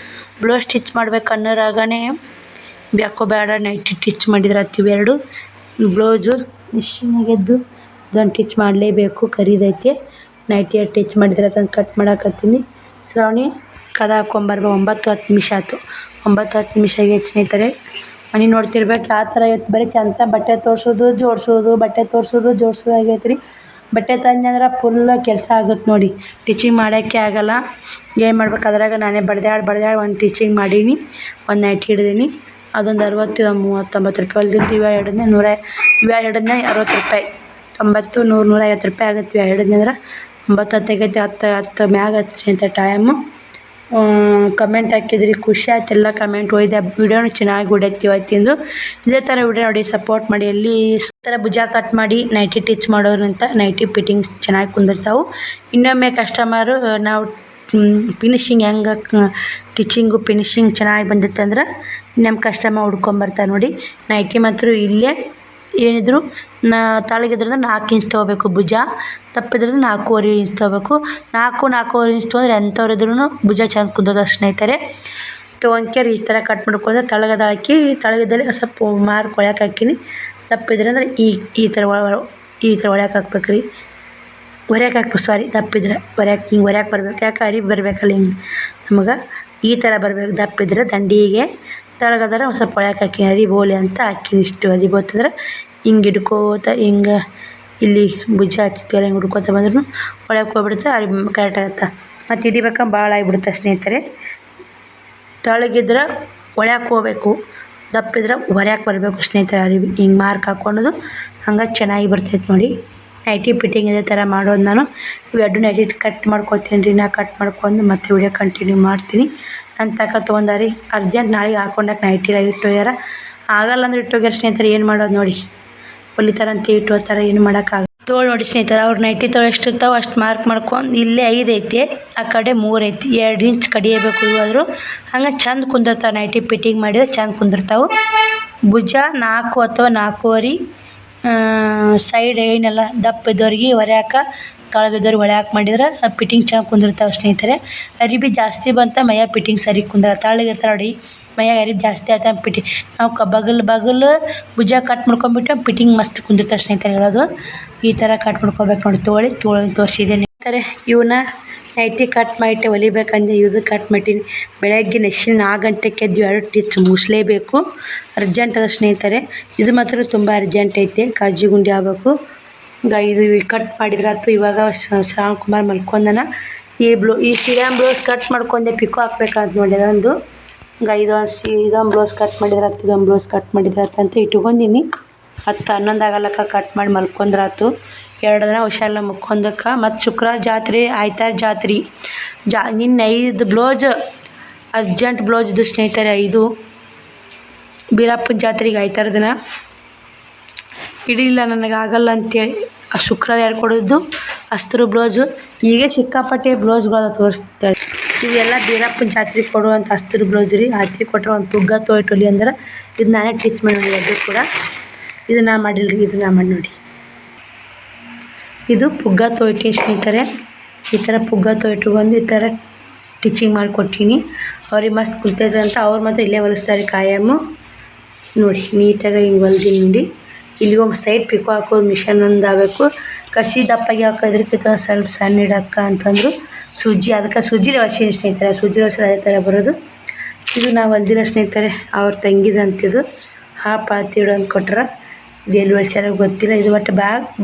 Speaker 1: ಬ್ಲೌಸ್ ಸ್ಟಿಚ್ ಮಾಡ್ಬೇಕನ್ನೋರಾಗನೇ ಯಾಕೋ ಬೇಡ ನೈಟಿ ಸ್ಟಿಚ್ ಮಾಡಿದ್ರೆ ಹತ್ತಿವೆ 2 ಬ್ಲೌಸು ಮಿಷಿನಾಗೆದ್ದು ಇದೊಂದು ಸ್ಟಿಚ್ ಮಾಡಲೇಬೇಕು. ಕರಿದೈತೆ ನೈಟಿ ಸ್ಟಿಚ್ ಮಾಡಿದ್ರೆ ಅದನ್ನು ಕಟ್ ಮಾಡಾಕತ್ತೀನಿ. ಶ್ರಾವಣಿ ಕದ ಹಾಕ್ಕೊಂಬರ್ಬೋ 9-10 ನಿಮಿಷ ಆಯ್ತು. 9-10 ನಿಮಿಷ ಆಗೈತೆ ಸ್ನೇಹಿತರೆ. ಮನೆ ನೋಡ್ತಿರ್ಬೇಕು ಯಾವ ಥರ ಇವತ್ತು ಬರೀ ಚಂದ ಬಟ್ಟೆ ತೋರಿಸೋದು ಜೋಡಿಸೋದು ಬಟ್ಟೆ ತೋರಿಸೋದು ಜೋಡಿಸೋದು ಆಗೈತೆ ರೀ. ಬಟ್ಟೆ ತಂದ್ರೆ ಫುಲ್ ಕೆಲಸ ಆಗುತ್ತೆ ನೋಡಿ. ಟಿಚಿಂಗ್ ಮಾಡೋಕ್ಕೆ ಆಗೋಲ್ಲ. ಏನು ಮಾಡ್ಬೇಕು ಅದ್ರಾಗ ನಾನೇ ಬಡ್ದಾಡಿ ಒಂದು ಟಿಚಿಂಗ್ ಮಾಡೀನಿ. ಒಂದು ನೈಟಿ ಹಿಡ್ದೀನಿ. ಅದೊಂದು 60 39 ರೂಪಾಯಿ ಹೊಲ್ದಿನಿ. ಇವ ಹಿಡಿದ್ನೆ 60 ರೂಪಾಯಿ 90 100 150 ರೂಪಾಯಿ ಆಗುತ್ತೆ. ಇವ ಹಿಡಿದ್ನಿ ಅಂದ್ರೆ 9 10 ಆಗೈತೆ. 10 ಮ್ಯಾಗ ಹಚ್ಚಿ ಟೈಮು. ಕಮೆಂಟ್ ಹಾಕಿದ್ರಿ ಖುಷಿ ಆಯ್ತು. ಎಲ್ಲ ಕಮೆಂಟ್ ಹೋಯ್ದೆ. ವಿಡಿಯೋನು ಚೆನ್ನಾಗಿ ಹೊಡೈತಿ ಇವತ್ತಿಂದು. ಇದೇ ಥರ ವಿಡಿಯೋ ನೋಡಿ ಸಪೋರ್ಟ್ ಮಾಡಿ. ಎಲ್ಲಿ ಥರ ಭುಜ ಕಟ್ ಮಾಡಿ ನೈಟಿ ಟಿಚ್ ಮಾಡೋದ್ರಂತ ನೈಟಿ ಫಿಟ್ಟಿಂಗ್ಸ್ ಚೆನ್ನಾಗಿ ಕುಂದಿರ್ತಾವೆ. ಇನ್ನೊಮ್ಮೆ ಕಸ್ಟಮರು ನಾವು ಫಿನಿಶಿಂಗ್ ಹೆಂಗೆ ಟಿಚಿಂಗು ಫಿನಿಶಿಂಗ್ ಚೆನ್ನಾಗಿ ಬಂದಿತ್ತು ಅಂದ್ರೆ ನಮ್ಮ ಕಸ್ಟಮರ್ ಹುಡ್ಕೊಂಬರ್ತಾರೆ ನೋಡಿ. ನೈಟಿ ಮಾತ್ರ ಇಲ್ಲೇ ಏನಿದ್ರು ತಳಗಿದ್ರಿಂದ 4 ಇಂಚ್ ತೊಗೋಬೇಕು. ಭುಜ ತಪ್ಪಿದ್ರಿಂದ 4.5 ಇಂಚ್ ತೊಗೋಬೇಕು. 4-4.5 ಇಂಚ್ ತೊಗೊಂಡ್ರೆ ಎಂಥವ್ರಿದ್ರೂ ಭುಜ ಚೆಂದ ಕುಂದದ ಸ್ನೇಹಿತರೆ. ತೊಗೊಂಡ್ಕೇರಿ ಈ ಥರ ಕಟ್ ಮಾಡ್ಕೊಂಡ್ರೆ ತಳಗದ ಹಾಕಿ ತಳಗದಲ್ಲಿ ಸ್ವಲ್ಪ ಮಾರು ಕೊಳಕ್ಕೆ ಹಾಕೀನಿ. ದಪ್ಪಿದ್ರೆ ಅಂದ್ರೆ ಈ ಥರ ಒಳ್ಯಾಕೆ ಹಾಕ್ಬೇಕು ರೀ, ಹೊರ್ಯಾಕೆ ಹಾಕ್ಬೇಕು, ಸಾರಿ, ದಪ್ಪಿದ್ರೆ ಹೊರ್ಯಾಕೆ ಬರ್ಬೇಕು, ಯಾಕೆ ಅರಿವು ಬರಬೇಕಲ್ಲ ಹಿಂಗೆ ನಮಗೆ ಈ ಥರ ಬರಬೇಕು. ದಪ್ಪಿದ್ರೆ ದಂಡಿಗೆ ತಳಗದ್ರೆ ಒಂದು ಸ್ವಲ್ಪ ಒಳ್ಯಾಕೆ ಹಾಕಿ ಅರಿಬೋಲಿ ಅಂತ ಹಾಕಿನಿ. ಇಷ್ಟು ಅರಿಬೋತಂದ್ರೆ ಹಿಂಗೆ ಹಿಡ್ಕೋತ ಹಿಂಗೆ ಇಲ್ಲಿ ಭುಜ ಹಚ್ತೀವಲ್ಲ ಹಿಂಗೆ ಹಿಡ್ಕೋತ ಬಂದ್ರೂ ಒಳ್ಯಾಕೆ ಹೋಗ್ಬಿಡುತ್ತೆ, ಅರಿ ಕರೆಕ್ಟ್ ಆಗುತ್ತೆ. ಮತ್ತು ಹಿಡಿಬೇಕಂದ್ರೆ ಭಾಳ ಆಗಿಬಿಡುತ್ತೆ ಸ್ನೇಹಿತರೆ. ತಳಗಿದ್ರೆ ಒಳ್ಯಾಕೆ ಹೋಗ್ಬೇಕು, ದಪ್ಪಿದ್ರೆ ಹೊರ್ಯಾಕೆ ಬರಬೇಕು ಸ್ನೇಹಿತರೆ. ಅರಿವಿ ಹಿಂಗೆ ಮಾರ್ಕ್ ಹಾಕ್ಕೊಳ್ಳೋದು ಹಂಗೆ ಚೆನ್ನಾಗಿ ಬರ್ತೈತೆ ನೋಡಿ. ನೈಟಿ ಫಿಟ್ಟಿಂಗ್ ಇದೇ ಥರ ಮಾಡೋದು ನಾನು. ಇವೆರಡು ನೈಟಿ ಕಟ್ ಮಾಡ್ಕೊತೀನಿ ರೀ. ನಾ ಕಟ್ ಮಾಡ್ಕೊಂಡು ಮತ್ತೆ ವಿಡಿಯೋ ಕಂಟಿನ್ಯೂ ಮಾಡ್ತೀನಿ. ನನ್ನ ತಕ ತೊಗೊಂಡಾರಿ ಅರ್ಜೆಂಟ್ ನಾಳೆಗೆ ಹಾಕೊಂಡಾಕ ನೈಟಿ ಇಟ್ಟೋಗ್ಯಾರ. ಆಗಲ್ಲ ಅಂದ್ರೆ ಇಟ್ಟೋಗ್ಯಾರ ಸ್ನೇಹಿತರೆ. ಏನು ಮಾಡೋದು ನೋಡಿ, ಹೊಲಿತಾರ ಅಂತ ಇಟ್ಟೋಗ್ತಾರೆ, ಏನು ಮಾಡೋಕ್ಕಾಗಲ್ಲ. ತೋಳು ನೋಡಿ ಸ್ನೇಹಿತರೆ, ಅವ್ರು ನೈಟಿ ತೋಳು ಎಷ್ಟು ಇರ್ತಾವೆ ಅಷ್ಟು ಮಾರ್ಕ್ ಮಾಡ್ಕೊಂಡು ಇಲ್ಲೇ 5 ಐತಿ, ಆ ಕಡೆ 3 ಐತಿ, 2 ಇಂಚ್ ಕಡಿಯಬೇಕು. ಇವಾದರೂ ಹಂಗೆ ಚಂದ ಕುಂದಿರ್ತಾವೆ. ನೈಟಿ ಫಿಟ್ಟಿಂಗ್ ಮಾಡಿದ್ರೆ ಚಂದ ಕುಂದಿರ್ತಾವೆ. ಭುಜ 4 ಅಥವಾ 4.5 ಸೈಡ್ ಏನೆಲ್ಲ ದಪ್ಪ ಇದ್ದವ್ರಿಗೆ ಹೊರ್ಯಾಕೆ, ತಳಗಿದ್ದವ್ರಿಗೆ ಹೊಳ್ಯಾಕೆ ಮಾಡಿದ್ರೆ ಫಿಟ್ಟಿಂಗ್ ಚೆನ್ನಾಗಿ ಕುಂದಿರ್ತಾವೆ ಸ್ನೇಹಿತರೆ. ಅರಿಬಿ ಜಾಸ್ತಿ ಬಂತ ಮೈಯ ಫಿಟ್ಟಿಂಗ್ ಸರಿ ಕುಂದ್ರ. ತಳಗಿರ್ತಾರೆ ನೋಡಿ ಮೈಯಾಗ ಅರಿಬಿ ಜಾಸ್ತಿ ಆಯ್ತು ಫಿಟ್ಟಿಂಗ್ ನಾವು ಬಗಲು ಭುಜ ಕಟ್ ಮಾಡ್ಕೊಂಬಿಟ್ಟು ಫಿಟ್ಟಿಂಗ್ ಮಸ್ತ್ ಕುಂದಿರ್ತಾವೆ ಸ್ನೇಹಿತರೆ. ಹೇಳೋದು ಈ ಥರ ಕಟ್ ಮಾಡ್ಕೊಬೇಕು ನೋಡಿ. ತೋರಿಸಿದೆ ಸ್ನೇಹಿತರೆ. ಇವನ್ನ ನೈಟಿ ಕಟ್ ಮಾಡಿ ಹೊಲಿಬೇಕಂದ್ರೆ ಇದು ಕಟ್ ಮಾಡೀನಿ. ಬೆಳಗ್ಗೆ ನೆಕ್ಸ್ಟ್ 4 ಗಂಟೆಗೆ ಎದ್ದು 2 ಸ್ಟಿಚ್ ಮುಗಿಸ್ಲೇಬೇಕು. ಅರ್ಜೆಂಟ್ ಅದ ಸ್ನೇಹಿತರೆ. ಇದು ಮಾತ್ರ ತುಂಬ ಅರ್ಜೆಂಟ್ ಐತೆ, ಕಾಜಿ ಗುಂಡಿ ಆಗಬೇಕು. ಇದು ಕಟ್ ಮಾಡಿದ್ರಾತು. ಇವಾಗ ಶ್ರಾವಣ್ ಕುಮಾರ್ ಮಲ್ಕೊಂಡನ. ಈ ಸೀರೆ ಬ್ಲೌಸ್ ಕಟ್ ಮಾಡ್ಕೊಂಡೆ ಪಿಕೋ ಹಾಕ್ಬೇಕಂತ ನೋಡಿ. ಅದೊಂದು ಇದೊಂದು ಬ್ಲೌಸ್ ಕಟ್ ಮಾಡಿದ್ರಾತು, ಇದೊಂದು ಬ್ಲೌಸ್ ಕಟ್ ಮಾಡಿದ್ರಾತು ಅಂತ ಇಟ್ಕೊಂಡಿನಿ. 10-11 ಆಗಲ್ಲಕ್ಕ ಕಟ್ ಮಾಡಿ ಮಲ್ಕೊಂಡ್ರಾತು. 2 ದಿನ ಹುಷಾರಿಲ್ಲ ಮುಕ್ಕೊಂದಕ್ಕೆ. ಮತ್ತು ಶುಕ್ರವಾರ ಜಾತ್ರೆ, ಆಯ್ತಾರ ಜಾತ್ರೆ. ನಿನ್ನೆ 5 ಬ್ಲೌಸ್ ಅರ್ಜೆಂಟ್ ಬ್ಲೌಸ್ ಇದು ಸ್ನೇಹಿತರೆ. 5 ಬೀರಪ್ಪನ ಜಾತ್ರೆಗೆ ಆಯ್ತಾರ ದಿನ ಹಿಡಿಲಿಲ್ಲ ನನಗೆ, ಆಗಲ್ಲ ಅಂತೇಳಿ ಶುಕ್ರವಾರ ಹೇಳ್ಕೊಡೋದು ಅಸ್ತ್ರ ಬ್ಲೌಸು. ಈಗ ಸಿಕ್ಕಾಪಟ್ಟೆ ಬ್ಲೌಸ್ಗಳು ತೋರಿಸ್ತಾಳೆ. ಇವೆಲ್ಲ ಬೀರಪ್ಪನ ಜಾತ್ರೆಗೆ ಕೊಡುವಂಥ ಅಸ್ತ್ರ ಬ್ಲೌಸ್ ರೀ. ಹಾಕಿ ಕೊಟ್ಟರೆ ಒಂದು ಪುಗ್ಗ ತೊಯ್ಟೊಲಿ ಅಂದ್ರೆ ಇದು ನಾನೇ ಸ್ಟಿಚ್ ಮಾಡಿ ಅದು ಕೂಡ. ಇದು ನಾ ಮಾಡಿಲ್ಲ ರೀ, ಇದು ನಾ ಮಾಡಿ ನೋಡಿ. ಇದು ಪುಗ್ಗ ತೊಯ್ಟಿ ಸ್ನೇಹಿತರೆ. ಈ ಥರ ಪುಗ್ಗ ತೊಯ್ಟುಗೊಂಡು ಈ ಥರ ಸ್ಟಿಚಿಂಗ್ ಮಾಡಿಕೊಟ್ಟಿನಿ. ಅವ್ರಿಗೆ ಮಸ್ತ್ ಕುಲ್ತೈತೆ ಅಂತ ಅವ್ರು ಮಾತ್ರ ಇಲ್ಲೇ ಹೊಲಿಸ್ತಾರೆ ಕಾಯಮ್ಮು ನೋಡಿ. ನೀಟಾಗಿ ಹಿಂಗೆ ಹೊಲ್ದಿನಿ ನೋಡಿ. ಇಲ್ಲಿ ಒಂದು ಸೈಡ್ ಪಿಕೋ ಹಾಕೋದು ಮಿಷನ್ ಒಂದು ಆಗಬೇಕು. ಕಸಿ ದಪ್ಪಾಗಿ ಹಾಕೋದ್ರಕ್ಕಿಂತ ಸ್ವಲ್ಪ ಸಣ್ಣ ಇಡಕ್ಕ ಅಂತಂದರು. ಸೂಜಿ ಅದಕ್ಕೆ ಸೂಜಿಲೆ ಹೊಲ್ಸೀನಿ ಸ್ನೇಹಿತರೆ. ಸೂಜಿಲೆ ಹೊಲ್ಸಿದ್ರೆ ಅದೇ ಥರ ಬರೋದು. ಇದು ನಾವು ಹೊಲ್ದಿಲ್ಲ ಸ್ನೇಹಿತರೆ, ಅವ್ರು ತಂಗಿದಂತಿದ್ದು ಹಾಪ್ ಇಡು ಅಂತ ಕೊಟ್ರೆ. ಇದು ಎಲ್ಲಿ ಹೊಲ್ಸ್ಯಾರ ಗೊತ್ತಿಲ್ಲ. ಇದು ಒಟ್ಟು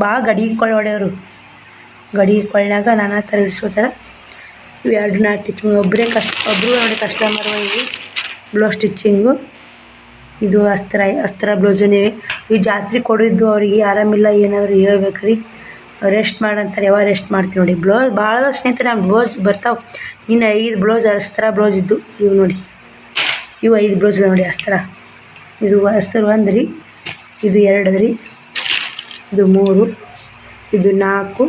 Speaker 1: ಭಾಳ ಗಡಿಗೆ ಕೊಳ್ಳೆ ಹೊಡೆಯೋರು. ಗಡಿಗೆ ಕೊಳ್ಳಾಗ ನಾನಾ ಥರ ಇಡಿಸ್ಕೋತಾರೆ. ಇವೆರಡು ನಾ ಸ್ಟಿಚ್ ಒಬ್ಬರು ನೋಡಿ ಕಸ್ಟಮರ್ ಇವು ಬ್ಲೌಸ್ ಸ್ಟಿಚ್ಚಿಂಗು. ಇದು ಅಸ್ತ್ರ ಬ್ಲೌಸನೇ. ಈ ಜಾತ್ರೆ ಕೊಡಿದ್ದು ಅವ್ರಿಗೆ ಆರಾಮಿಲ್ಲ ಏನಾದರೂ ಹೇಳ್ಬೇಕ್ರಿ, ರೆಸ್ಟ್ ಮಾಡಂತಾರೆ. ಯಾವಾಗ ರೆಸ್ಟ್ ಮಾಡ್ತೀವಿ ನೋಡಿ. ಬ್ಲೌಸ್ ಭಾಳ ಸ್ನೇಹಿತರೆ ನಮ್ಮ ಬ್ಲೌಸ್ ಬರ್ತಾವೆ. ಇನ್ನು 5 ಬ್ಲೌಸ್ ಅಸ್ತ್ರ ಬ್ಲೌಸ್ ಇದ್ದು ಇವು ನೋಡಿ. ಇವು 5 ಬ್ಲೌಸ್ ನೋಡಿ ಅಸ್ತ್ರ. ಇದು ಹಸ್ರು 1 ರೀ, ಇದು 2 ರೀ, ಇದು 3, ಇದು 4,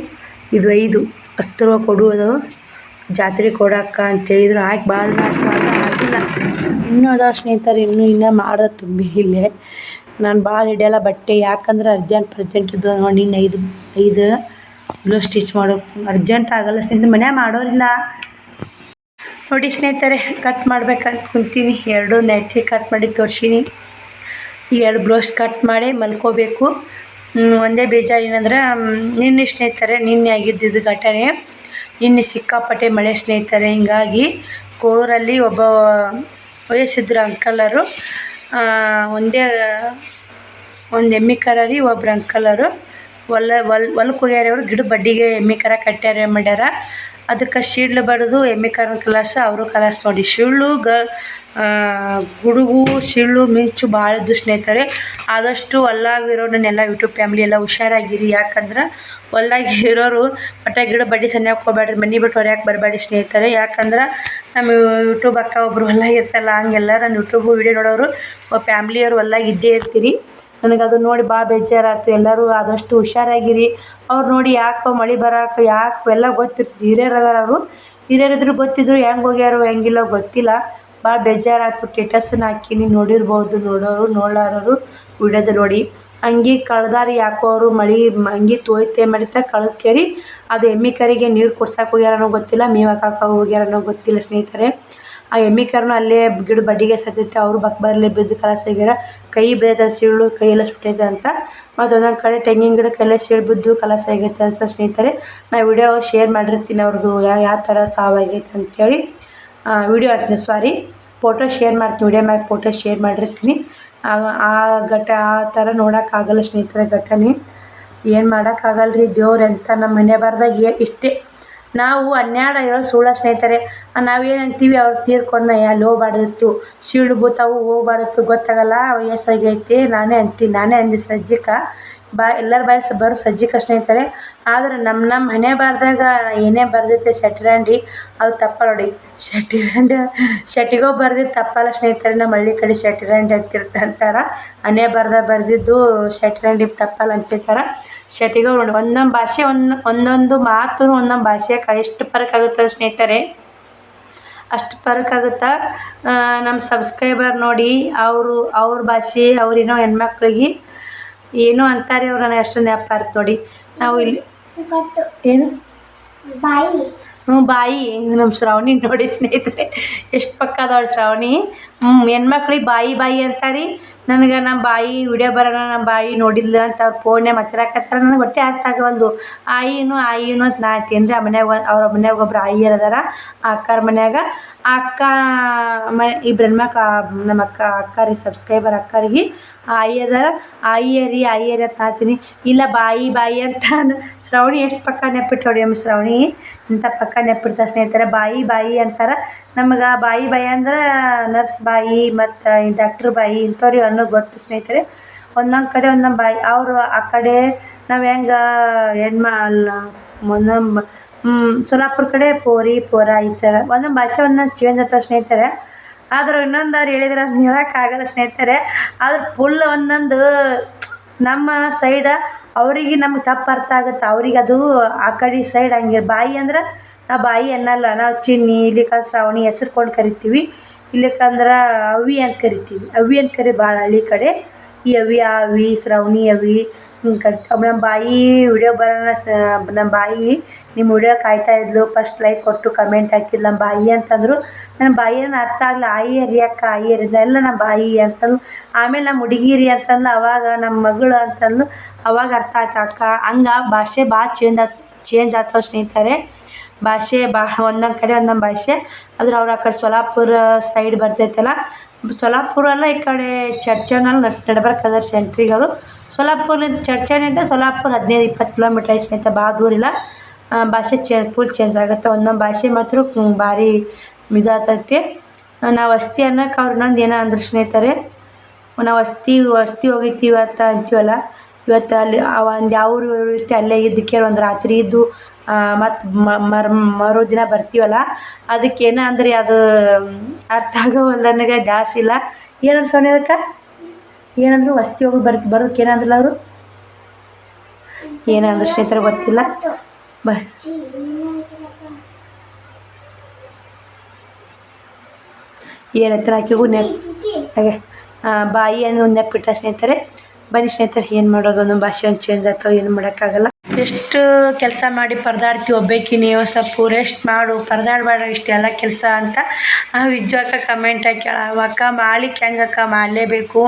Speaker 1: ಇದು 5 ಅಸ್ತ್ರ ಕೊಡುವುದು ಜಾತ್ರೆ ಕೊಡಕ್ಕ ಅಂತೇಳಿದ್ರು. ಹಾಕಿ ಭಾಳ ಆಗಿಲ್ಲ. ಇನ್ನೂ ಅದ ಸ್ನೇಹಿತರೆ, ಇನ್ನೂ ಮಾಡೋದು ತುಂಬಿ ಇಲ್ಲೇ. ನಾನು ಭಾಳ ಹಿಡಿಯಲ್ಲ ಬಟ್ಟೆ, ಯಾಕಂದ್ರೆ ಅರ್ಜೆಂಟ್ ಇದ್ದು ನೋಡಿ. ಇನ್ನು 5 ಬ್ಲೌಸ್ ಸ್ಟಿಚ್ ಮಾಡೋಕೆ ಅರ್ಜೆಂಟ್ ಆಗಲ್ಲ ಸ್ನೇಹಿತರೆ, ಮನ್ಯಾಗ ಮಾಡೋರಿಲ್ಲ ನೋಡಿ ಸ್ನೇಹಿತರೆ. ಕಟ್ ಮಾಡ್ಬೇಕಂತ ಕುಂತೀನಿ. 2 ನೈಟಿ ಕಟ್ ಮಾಡಿ ತೋರಿಸೀನಿ. ಈ 2 ಬ್ಲೌಸ್ ಕಟ್ ಮಾಡಿ ಮಲ್ಕೋಬೇಕು. ಒಂದೇ ಬೇಜಾರು ಏನಂದ್ರೆ ನಿನ್ನೆ ಸ್ನೇಹಿತರೆ, ನಿನ್ನೆ ಆಗಿದ್ದು ಘಟನೆ. ನಿನ್ನೆ ಸಿಕ್ಕಾಪಟ್ಟೆ ಮಳೆ ಸ್ನೇಹಿತರೆ. ಹಿಂಗಾಗಿ ಕೋಳೂರಲ್ಲಿ ಒಬ್ಬ ವಯಸ್ಸಿದ್ರು ಅಂಕಲರು ಒಂದು ಎಮ್ಮೆ ಕರ ರೀ. ಒಬ್ರು ಅಂಕಲರು ಹೊಲಕ್ಕೆ ಹೋಗ್ಯಾರ. ಅವರು ಗಿಡ ಬಡ್ಡಿಗೆ ಎಮ್ಮೆ ಕರ ಕಟ್ಟ್ಯಾರ ಮಾಡ್ಯಾರ. ಅದಕ್ಕೆ ಶಿಡ್ಲು ಬಡಿದು ಎಮ್ಮೆ ಕರನ ಕಲಾಸ ಅವರು ಕಲಾಸ ನೋಡಿ. ಗುಡುಗು ಸಿಳ್ಳು ಮಿಂಚು ಭಾಳ ಇದ್ದು ಸ್ನೇಹಿತರೆ. ಆದಷ್ಟು ಹೊಲ್ದಾಗಿರೋರನ್ನೆಲ್ಲ ಯೂಟ್ಯೂಬ್ ಫ್ಯಾಮಿಲಿ ಎಲ್ಲ ಹುಷಾರಾಗಿರಿ. ಯಾಕಂದ್ರೆ ಹೊಲ್ದಾಗ ಇರೋರು ಒಟ್ಟ ಗಿಡ ಬಡ್ಡಿ ಸನ್ಯಾಕ ಹೋಗ್ಬೇಡ್ರಿ, ಮನೆ ಬಿಟ್ಟು ಹೊರ್ಯಾಕೆ ಬರಬೇಡಿ ಸ್ನೇಹಿತರೆ. ಯಾಕಂದ್ರೆ ನಮ್ಮ ಯೂಟ್ಯೂಬ್ ಅಕ್ಕ ಒಬ್ಬರು ಹೊಲ್ದಾಗ ಇರ್ತಲ್ಲ, ಹಂಗೆಲ್ಲ ನಾನು ಯೂಟ್ಯೂಬ್ ವೀಡಿಯೋ ನೋಡೋರು ಫ್ಯಾಮ್ಲಿಯವರು ಹೊಲ್ದಾಗ ಇದ್ದೇ ಇರ್ತೀರಿ. ನನಗೆ ಅದು ನೋಡಿ ಭಾಳ ಬೇಜಾರಾಯ್ತು. ಎಲ್ಲರೂ ಆದಷ್ಟು ಹುಷಾರಾಗಿರಿ. ಅವ್ರು ನೋಡಿ ಯಾಕೆ ಮಳೆ ಬರೋಕೆ ಯಾಕೆ ಎಲ್ಲ ಗೊತ್ತಿರ್ತದೆ. ಹಿರಿಯರು ಅದಾರ, ಅವರು ಹಿರಿಯರಿದ್ರು ಗೊತ್ತಿದ್ರು ಹೆಂಗೆ ಹೋಗ್ಯಾರೋ ಹೆಂಗಿಲ್ಲ ಗೊತ್ತಿಲ್ಲ. ಭಾಳ ಬೇಜಾರಾಯ್ತು. ಸ್ಟೇಟಸ್ನ ಹಾಕೀನಿ, ನೋಡಿರ್ಬೋದು. ನೋಡಲಾರೋರು ವಿಡಿಯೋದ ನೋಡಿ. ಅಂಗಿ ಕಳ್ದಾರಿ ಯಾಕೋ ಅವರು ಮಳೆ ಅಂಗಿ ತೋಯ್ತೆ ಮಾಡಿತ ಕಳೆದ ಕೇರಿ ಅದು ಎಮ್ಮೆ ಕರಿಗೆ ನೀರು ಕುಡ್ಸಕ್ಕೆ ಹೋಗ್ಯಾರನೋ ಗೊತ್ತಿಲ್ಲ, ಮೇವು ಹಾಕಕ್ಕೆ ಹೋಗ್ಯಾರನೋ ಗೊತ್ತಿಲ್ಲ ಸ್ನೇಹಿತರೆ. ಆ ಎಮ್ಮೆ ಕರುನು ಅಲ್ಲೇ ಗಿಡ ಬಡ್ಡಿಗೆ ಸತ್ತೈತೆ, ಅವರು ಬರಲಿ ಬಿದ್ದು ಕಲಾಸ ಆಗ್ಯಾರ. ಕೈ ಬೇದ ಸೀಳು ಕೈಯೆಲ್ಲ ಸುಟ್ಟೈತೆ ಅಂತ. ಮತ್ತು ಒಂದೊಂದು ಕಡೆ ತೆಂಗಿನ ಗಿಡಕ್ಕೆಲ್ಲ ಸೀಳು ಬಿದ್ದು ಕಲಾಸ ಆಗೈತೆ ಅಂತ ಸ್ನೇಹಿತರೆ. ನಾ ವಿಡಿಯೋ ಶೇರ್ ಮಾಡಿರ್ತೀನಿ ಅವ್ರದ್ದು ಯಾವ ಥರ ಸಾವಾಗೈತೆ ಅಂಥೇಳಿ. ವಿಡಿಯೋ ಹಾಕ್ತೀನಿ, ಸಾರಿ, ಫೋಟೋ ಶೇರ್ ಮಾಡ್ತೀನಿ, ವಿಡಿಯೋ ಮ್ಯಾಗ ಫೋಟೋ ಶೇರ್ ಮಾಡಿರ್ತೀನಿ. ಆ ಆ ಥರ ನೋಡೋಕ್ಕಾಗಲ್ಲ ಸ್ನೇಹಿತರೆ ಘಟನೆ. ಏನು ಮಾಡೋಕ್ಕಾಗಲ್ಲ ರೀ, ದೇವ್ರು ಎಂತ ನಮ್ಮ ಮನೆ ಬರ್ದಾಗ ಇಷ್ಟೇ. ನಾವು ಅನ್ಯಾಡ ಹೇಳೋದು ಸುಳ್ಳು ಸ್ನೇಹಿತರೆ. ನಾವೇನು ಅಂತೀವಿ, ಅವ್ರು ತೀರ್ಕೊಂಡು ಅಲ್ಲಿ ಹೋಗ್ಬಾರ್ದಿತ್ತು, ಸೀಳು ಬೂತಾವು ಹೋಗ್ಬಾರ್ದಿತ್ತು, ಗೊತ್ತಾಗಲ್ಲ ವಯಸ್ಸಾಗೈತಿ. ನಾನೇ ಅಂದೆ ಸಜ್ಜಿಕ ಎಲ್ಲರ ಬರೋ ಸಜ್ಜಿಕ ಸ್ನೇಹಿತರೆ. ಆದರೆ ನಮ್ಮ ಮನೆ ಬಾರ್ದಾಗ ಏನೇ ಬರ್ದೈತೆ ಶೆಟ್ರಂಡಿ ಅದು ತಪ್ಪಲ್ಲ ನೋಡಿ. ಶೆಟ್ಟಿಗೋ ಬರ್ದಿದ್ದು ತಪ್ಪಲ್ಲ ಸ್ನೇಹಿತರೆ. ನಮ್ಮ ಹಳ್ಳಿ ಕಡೆ ಶೆಟ್ರಂಡಿ ಅಂತಾರೆ. ಮನೆ ಬರ್ದಿದ್ದು ಶೆಟ್ರಂಡಿ ತಪ್ಪಲ್ಲ ಅಂತಿರ್ತಾರೆ. ಶೆಟ್ಟಿಗೋ ನೋಡಿ, ಒಂದೊಂದು ಭಾಷೆ ಒಂದೊಂದು ಮಾತು ಒಂದೊಂದು ಭಾಷೆ ಎಷ್ಟು ಫರಕ್ ಆಗುತ್ತೆ ಸ್ನೇಹಿತರೆ, ಅಷ್ಟು ಫರಕ್ ಆಗುತ್ತಾ. ನಮ್ಮ ಸಬ್ಸ್ಕ್ರೈಬರ್ ನೋಡಿ, ಅವ್ರ ಭಾಷೆ ಅವ್ರೇನೋ ಹೆಣ್ಮಕ್ಳಿಗೆ ಏನೋ ಅಂತಾರೆ, ಅವ್ರು ನನಗೆ ಅಷ್ಟು ನೆನಪಾರ್ತು ನೋಡಿ. ನಾವು ಇಲ್ಲಿ ಏನು ಬಾಯಿ ನಮ್ಮ ಶ್ರಾವಣಿ ನೋಡಿ ಸ್ನೇಹಿತರೆ, ಎಷ್ಟು ಪಕ್ಕ ಅದಾವಳು ಶ್ರಾವಣಿ. ಹೆಣ್ಮಕ್ಳಿಗೆ ಬಾಯಿ ಅಂತಾರೆ. ನನಗೆ ನಮ್ಮ ಬಾಯಿ ವಿಡಿಯೋ ಬರೋಣ, ನಮ್ಮ ಬಾಯಿ ನೋಡಿಲ್ಲ ಅಂತ ಅವ್ರು ಫೋನ್ನೇ ಮಾತಾಡಕತ್ತಾರೆ. ನನಗೆ ಹೊಟ್ಟೆ ಅರ್ಥ ಆಗವಲ್ದು. ಆಯಿನು ಅಂತ ನಾ ಅಂತೀನಿ ರೀ. ಅವ್ರ ಮನ್ಯಾಗ ಒಬ್ರು ಆಯಿಯರ್ ಅದಾರ, ಆ ಅಕ್ಕಾರ ಮನ್ಯಾಗ. ಆ ಅಕ್ಕ ಇಬ್ರು ಹೆಣ್ಮಕ್ಳು, ನಮ್ಮ ಅಕ್ಕ ರೀ ಸಬ್ಸ್ಕ್ರೈಬರ್ ಅಕ್ಕರಿಗೆ ಆಯಿ ಅದಾರ. ಆಯಿಯರಿ ಅಂತ ನಾತೀನಿ. ಇಲ್ಲ ಬಾಯಿ ಅಂತ ಶ್ರಾವಣಿ ಎಷ್ಟು ಪಕ್ಕ ನೆಪ್ಪಿಟ್ಟು ನೋಡಿ ನಮ್ಮ ಶ್ರಾವಣಿ, ಇಂಥ ಪಕ್ಕ ನೆಪ್ಪಿಡ್ತಾರೆ ಸ್ನೇಹಿತರೆ. ಬಾಯಿ ಅಂತಾರೆ. ನಮಗೆ ಬಾಯಿ ಅಂದ್ರೆ ನರ್ಸ್ ಬಾಯಿ ಮತ್ತು ಡಾಕ್ಟ್ರ್ ಬಾಯಿ ಇಂಥವ್ರಿಗೆ ಅನ್ನೋದು ಗೊತ್ತು ಸ್ನೇಹಿತರೆ. ಒಂದೊಂದು ಕಡೆ ಒಂದೊಂದು ಬಾಯಿ. ಅವರು ಆ ಕಡೆ ನಾವು ಹೆಂಗೆ ಒಂದೊಂದು ಸೋಲಾಪುರ ಕಡೆ ಪೋರ ಈ ಥರ ಒಂದೊಂದು ಭಾಷೆ ಒಂದೊಂದು ಚೇಂಜ್ ಆಗ್ತವೆ ಸ್ನೇಹಿತರೆ. ಆದ್ರೆ ಇನ್ನೊಂದು ಅವ್ರು ಹೇಳಿದ್ರೆ ಅದನ್ನ ಹೇಳೋಕ್ಕಾಗಲ್ಲ ಸ್ನೇಹಿತರೆ. ಆದ್ರೆ ಫುಲ್ ಒಂದೊಂದು ನಮ್ಮ ಸೈಡ ಅವರಿಗೆ ನಮ್ಗೆ ತಪ್ಪು ಅರ್ಥ ಆಗುತ್ತೆ. ಅವ್ರಿಗೆ ಅದು ಆ ಕಡೆ ಸೈಡ್ ಹಂಗೆ ಬಾಯಿ ಅಂದ್ರೆ ನಾವು ಬಾಯಿ ಅನ್ನಲ್ಲ, ನಾವು ಚಿನ್ನಿ ಇಲ್ಲಿಕ ಶ್ರಾವಣಿ ಹೆಸ್ರು ಕೊಂಡು ಕರಿತೀವಿ. ಇಲ್ಲಿಕಂದ್ರೆ ಅವಿ ಅಂತ ಕರಿತೀವಿ. ಭಾಳ ಹಳ್ಳಿ ಕಡೆ ಈ ಅವಿ ಶ್ರಾವಣಿ ಹಿಂಗೆ ಕರಿತೀವಿ. ನಮ್ಮ ಬಾಯಿ ವಿಡಿಯೋ ಬರೋಣ, ನಮ್ಮ ಬಾಯಿ ನಿಮ್ಮ ವಿಡಿಯೋ ಕಾಯ್ತಾ ಇದ್ಲು, ಫಸ್ಟ್ ಲೈಕ್ ಕೊಟ್ಟು ಕಮೆಂಟ್ ಹಾಕಿದ್ಲು ನಮ್ಮ ಬಾಯಿ ಅಂತಂದರು. ನನ್ನ ಬಾಯಿಯನ್ನು ಅರ್ಥ ಆಗಲ್ಲ. ಆಯಿಯರಿ ಅಕ್ಕ ಎಲ್ಲ ನಮ್ಮ ಬಾಯಿ ಅಂತಂದು. ಆಮೇಲೆ ನಮ್ಮ ಹುಡುಗಿರಿ ಅಂತಂದು, ಅವಾಗ ನಮ್ಮ ಮಗಳು ಅಂತಂದು, ಅವಾಗ ಅರ್ಥ ಆಯ್ತು ಅಕ್ಕ. ಹಂಗೆ ಭಾಷೆ ಭಾಳ ಚೇಂಜ್ ಆಗ್ತಾವೆ ಸ್ನೇಹಿತರೆ. ಭಾಷೆ ಒಂದೊಂದು ಕಡೆ ಒಂದೊಂದು ಭಾಷೆ. ಆದ್ರೆ ಅವ್ರು ಆ ಕಡೆ ಸೋಲಾಪುರ ಸೈಡ್ ಬರ್ತೈತಲ್ಲ, ಸೋಲಾಪುರ ಅಲ್ಲ ಈ ಕಡೆ ಚರ್ಚನಲ್ಲಿ ನಡ್ಬರ್ಕದಾರ ಸೆಂಟ್ರಿಗೆ. ಅವರು ಸೋಲಾಪುರದಿಂದ ಚರ್ಚನಿಂದ ಸೋಲಾಪುರ 15-20 ಕಿಲೋಮೀಟ್ರ್ ಐತೆ ಸ್ನೇಹಿತರೆ, ಭಾಳ ದೂರ ಇಲ್ಲ. ಭಾಷೆ ಫುಲ್ ಚೇಂಜ್ ಆಗುತ್ತೆ. ಒಂದೊಂದು ಭಾಷೆ ಮಾತ್ರ ಭಾರಿ ಇದಾಗ್ತೈತಿ. ನಾವು ವಸ್ತಿ ಅನ್ನೋಕೆ ಅವ್ರು ಇನ್ನೊಂದು ಏನೋ ಅಂದ್ರೆ ಸ್ನೇಹಿತರೆ, ನಾವು ವಸ್ತಿ ಹೋಗಿರ್ತೀವಿ ಇವತ್ತು ಅಂತೀವಲ್ಲ, ಇವತ್ತು ಅಲ್ಲಿ ಒಂದು ಯಾವ ಊರು ಇರುತ್ತೆ ಅಲ್ಲೇ ಇದ್ದಕ್ಕೆ ಒಂದು ರಾತ್ರಿ ಇದ್ದು ಮತ್ತು ಮರು ದಿನ ಬರ್ತೀವಲ್ಲ, ಅದಕ್ಕೇನು ಅಂದ್ರೆ ಅದು ಅರ್ಥ ಆಗೋವಲ್ಲ ನನಗೆ ಜಾಸ್ತಿ ಇಲ್ಲ. ಏನಂದ್ರೆ ಸೋನಿ ಅದಕ್ಕೆ ಏನಂದ್ರು ವಸ್ತಿ ಹೋಗಿ ಬರೋಕ್ಕೆ ಏನಂದ್ರಲ್ಲ ಅವರು, ಏನಂದ್ರೆ ಸ್ನೇಹಿತರೆ ಗೊತ್ತಿಲ್ಲ. ಏನಂತ ಆಕೆಗೂ ಹಾಗೆ ಬಾಯಿ ಅನ್ನೋ ಒಂದು ನೆಪ್ಪಿಟ್ಟ ಸ್ನೇಹಿತರೆ. ಬನ್ನಿ ಸ್ನೇಹಿತರೆ, ಏನು ಮಾಡೋದು, ಒಂದೊಂದು ಭಾಷೆ ಒಂದು ಚೇಂಜ್ ಆಗ್ತಾವೆ, ಏನು ಮಾಡೋಕ್ಕಾಗಲ್ಲ. ಎಷ್ಟು ಕೆಲಸ ಮಾಡಿ ಪರದಾಡ್ತೀವಿ ಒಬ್ಬೇಕಿ, ನೀವು ಸ್ವಲ್ಪ ರೆಸ್ಟ್ ಮಾಡು, ಪರದಾಡಬೇಡ ಇಷ್ಟೆಲ್ಲ ಕೆಲಸ ಅಂತ ವಿಜ್ವಾಕ ಕಮೆಂಟ್ ಹಾಕ್ಯಾಳ. ಅಕ್ಕ ಮಾಡ್ಲಿಕ್ಕೆ ಹೆಂಗಕ್ಕ, ಮಾಡಲೇಬೇಕು.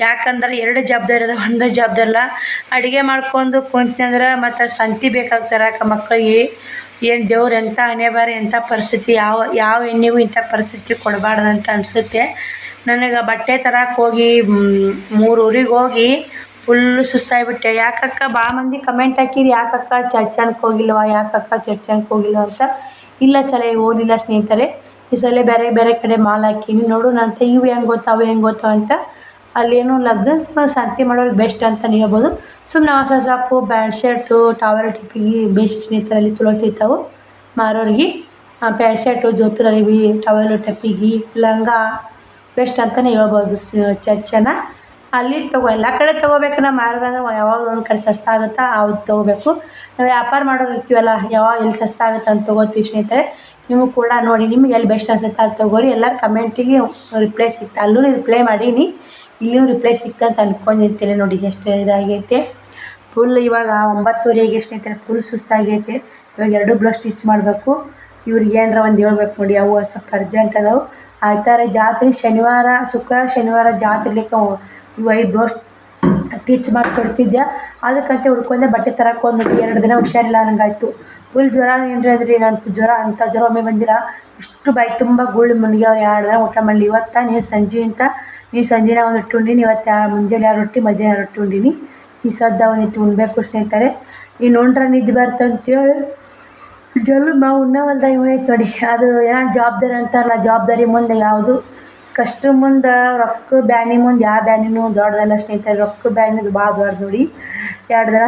Speaker 1: ಯಾಕಂದ್ರೆ 2 ಜವಾಬ್ದಾರಿ ಅದ, ಒಂದು ಜವಾಬ್ದಾರಿಲ್ಲ. ಅಡುಗೆ ಮಾಡ್ಕೊಂಡು ಕುಂತ್ನಂದ್ರೆ ಮತ್ತು ಸಂತಿ ಬೇಕಾಗ್ತಾರೆ ಅಕ್ಕ ಮಕ್ಕಳಿಗೆ. ಏನು ದೇವ್ರು ಎಂಥ ಹಣೆಬಾರ, ಎಂಥ ಪರಿಸ್ಥಿತಿ, ಯಾವ ಹೆಣ್ಣಿಗೂ ಇಂಥ ಪರಿಸ್ಥಿತಿ ಕೊಡಬಾರ್ದಂತ ಅನಿಸುತ್ತೆ ನನಗೆ. ಬಟ್ಟೆ ತರಕ್ಕೆ ಹೋಗಿ 3 ಊರಿಗೆ ಹೋಗಿ ಫುಲ್ಲು ಸುಸ್ತಾಗಿಬಿಟ್ಟೆ. ಯಾಕಕ್ಕ ಭಾಳ ಮಂದಿ ಕಮೆಂಟ್ ಹಾಕಿರಿ, ಯಾಕಕ್ಕ ಚರ್ಚನ್ಗೆ ಹೋಗಿಲ್ವ ಅಂತ. ಇಲ್ಲ ಸಲ ಹೋಗಿಲ್ಲ ಸ್ನೇಹಿತರೆ, ಈ ಸಲ ಬೇರೆ ಕಡೆ ಮಾಲ್ ಹಾಕೀನಿ. ನೋಡು ಅಂತ ಇವು ಹೆಂಗೆ ಗೊತ್ತಾವ ಅಂತ. ಅಲ್ಲೇನು ಲಗ್ನ ಸಂತೆ ಮಾಡೋರಿಗೆ ಬೆಸ್ಟ್ ಅಂತ ಹೇಳ್ಬೋದು. ಸುಮ್ಮನೆ ಹೊಸ ಸಾಪು, ಬ್ಯಾಡ್ ಶರ್ಟು, ಟವಲ್ ಟಿಪ್ಪಿಗೆ ಬೇಸಿ ಸ್ನೇಹಿತರಲ್ಲಿ ಚಲೋ ಸಿಗ್ತಾವೆ ಮಾರೋರಿಗೆ. ಪ್ಯಾಂಟ್ ಶರ್ಟು, ಜೋತ್ರರಿವಿ, ಟವಲು ಟಪ್ಪಿಗೆ, ಲಂಗ ಬೆಸ್ಟ್ ಅಂತಲೇ ಹೇಳ್ಬೋದು. ಚರ್ಚನ ಅಲ್ಲಿ ಎಲ್ಲ ಕಡೆ ತೊಗೋಬೇಕು. ನಾವು ಮಾರೋದಂದ್ರೆ ಯಾವಾಗ ಒಂದು ಕಡೆ ಸಸ್ತ ಆಗುತ್ತಾ ಅವ್ರು ತೊಗೋಬೇಕು. ನಾವು ವ್ಯಾಪಾರ ಮಾಡೋರು ಇರ್ತೀವಲ್ಲ, ಯಾವಾಗ ಎಲ್ಲಿ ಸಸ್ತ ಆಗುತ್ತೆ ಅಂತ ತೊಗೋತೀವಿ ಸ್ನೇಹಿತರೆ. ನೀವು ಕೂಡ ನೋಡಿ, ನಿಮ್ಗೆ ಎಲ್ಲಿ ಬೆಸ್ಟ್ ಅನ್ಸುತ್ತೆ ಅಲ್ಲಿ ತೊಗೋರಿ. ಎಲ್ಲರ ಕಮೆಂಟಿಗೆ ರಿಪ್ಲೈ ಸಿಗ್ತಾ, ಅಲ್ಲೂ ರಿಪ್ಲೈ ಮಾಡೀನಿ, ಇಲ್ಲಿಯೂ ರಿಪ್ಲೈ ಸಿಗ್ತಾ ಅಂತ ಅಂದ್ಕೊಂಡಿರ್ತೀನಿ. ನೋಡಿ ಎಷ್ಟು ಇದಾಗೈತೆ ಫುಲ್. ಇವಾಗ 9:30 ಸ್ನೇಹಿತರೆ, ಫುಲ್ ಸುಸ್ತಾಗೈತೆ. ಇವಾಗ 2 ಬ್ಲೌಸ್ ಸ್ಟಿಚ್ ಮಾಡಬೇಕು. ಇವ್ರಿಗೆ ಏನರ ಒಂದು ಹೇಳ್ಬೇಕು ನೋಡಿ, ಅವು ಸ್ವಲ್ಪ ಅರ್ಜೆಂಟ್ ಅದಾವೆ. ಆಯ್ತಾರೆ ಜಾತ್ರೆ ಶುಕ್ರವಾರ ಶನಿವಾರ ಜಾತ್ರೆಲಿಕ್ಕೆ ಇವು 5 ಬ್ಲೌಸ್ ಸ್ಟಿಚ್ ಮಾಡಿ ಕೊಡ್ತಿದ್ದೆ. ಅದಕ್ಕಂತೆ ಹುಡ್ಕೊಂಡೆ ಬಟ್ಟೆ ತರಕ್ಕೆ ಒಂದು 2 ದಿನ ಹುಷಾರಿಲ್ಲ ಅನ್ನಂಗಾಯ್ತು. ಫುಲ್ ಜ್ವರ ಏನ್ರಿ ಅಂದ್ರಿ, ನಾನು ಜ್ವರ ಅಂಥ ಜ್ವರ ಒಮ್ಮೆ ಬಂದಿಲ್ಲ. ಇಷ್ಟು ಬಾಯಿ ತುಂಬ ಗುಳ್ಳು ಮುನಿಗೆ ಅವ್ರು 2 ದಿನ ಊಟ ಮಾಡಲಿ. ಇವತ್ತು ನೀನು ಸಂಜೆನ ಒಂದು ರೊಟ್ಟಿ ಉಂಡಿನಿ, ಇವತ್ತು ಮುಂಜಾನೆ 2 ರೊಟ್ಟಿ ಮಧ್ಯಾಹ್ನ ರೊಟ್ಟಿ ಉಂಡಿನಿ. ಈ ಸದ್ದ ಒಂದಿಟ್ಟು ಉಣ್ಬೇಕು ಸ್ನೇಹಿತರೆ. ಈ ಉಂಡ್ರೆ ನಿದ್ದೆ ಬರ್ತಂತೇಳಿ ಜಲ್ಮ ಉಣ್ಣವಲ್ದಾಗ ಇವೈತೆ ನೋಡಿ. ಅದು ಏನೋ ಜವಾಬ್ದಾರಿ ಅಂತಾರಲ್ಲ, ಜವಾಬ್ದಾರಿ ಮುಂದೆ ಯಾವುದು ಕಷ್ಟ ಮುಂದೆ ರೊಕ್ಕ ಬ್ಯಾನಿ ಮುಂದೆ ಯಾವ ಬ್ಯಾನಿನೂ ದೊಡ್ಡದಲ್ಲ ಸ್ನೇಹಿತರೆ. ರೊಕ್ಕ ಬ್ಯಾನಿದು ಭಾಳ ದೊಡ್ಡದು ನೋಡಿ. 2 ದಿನ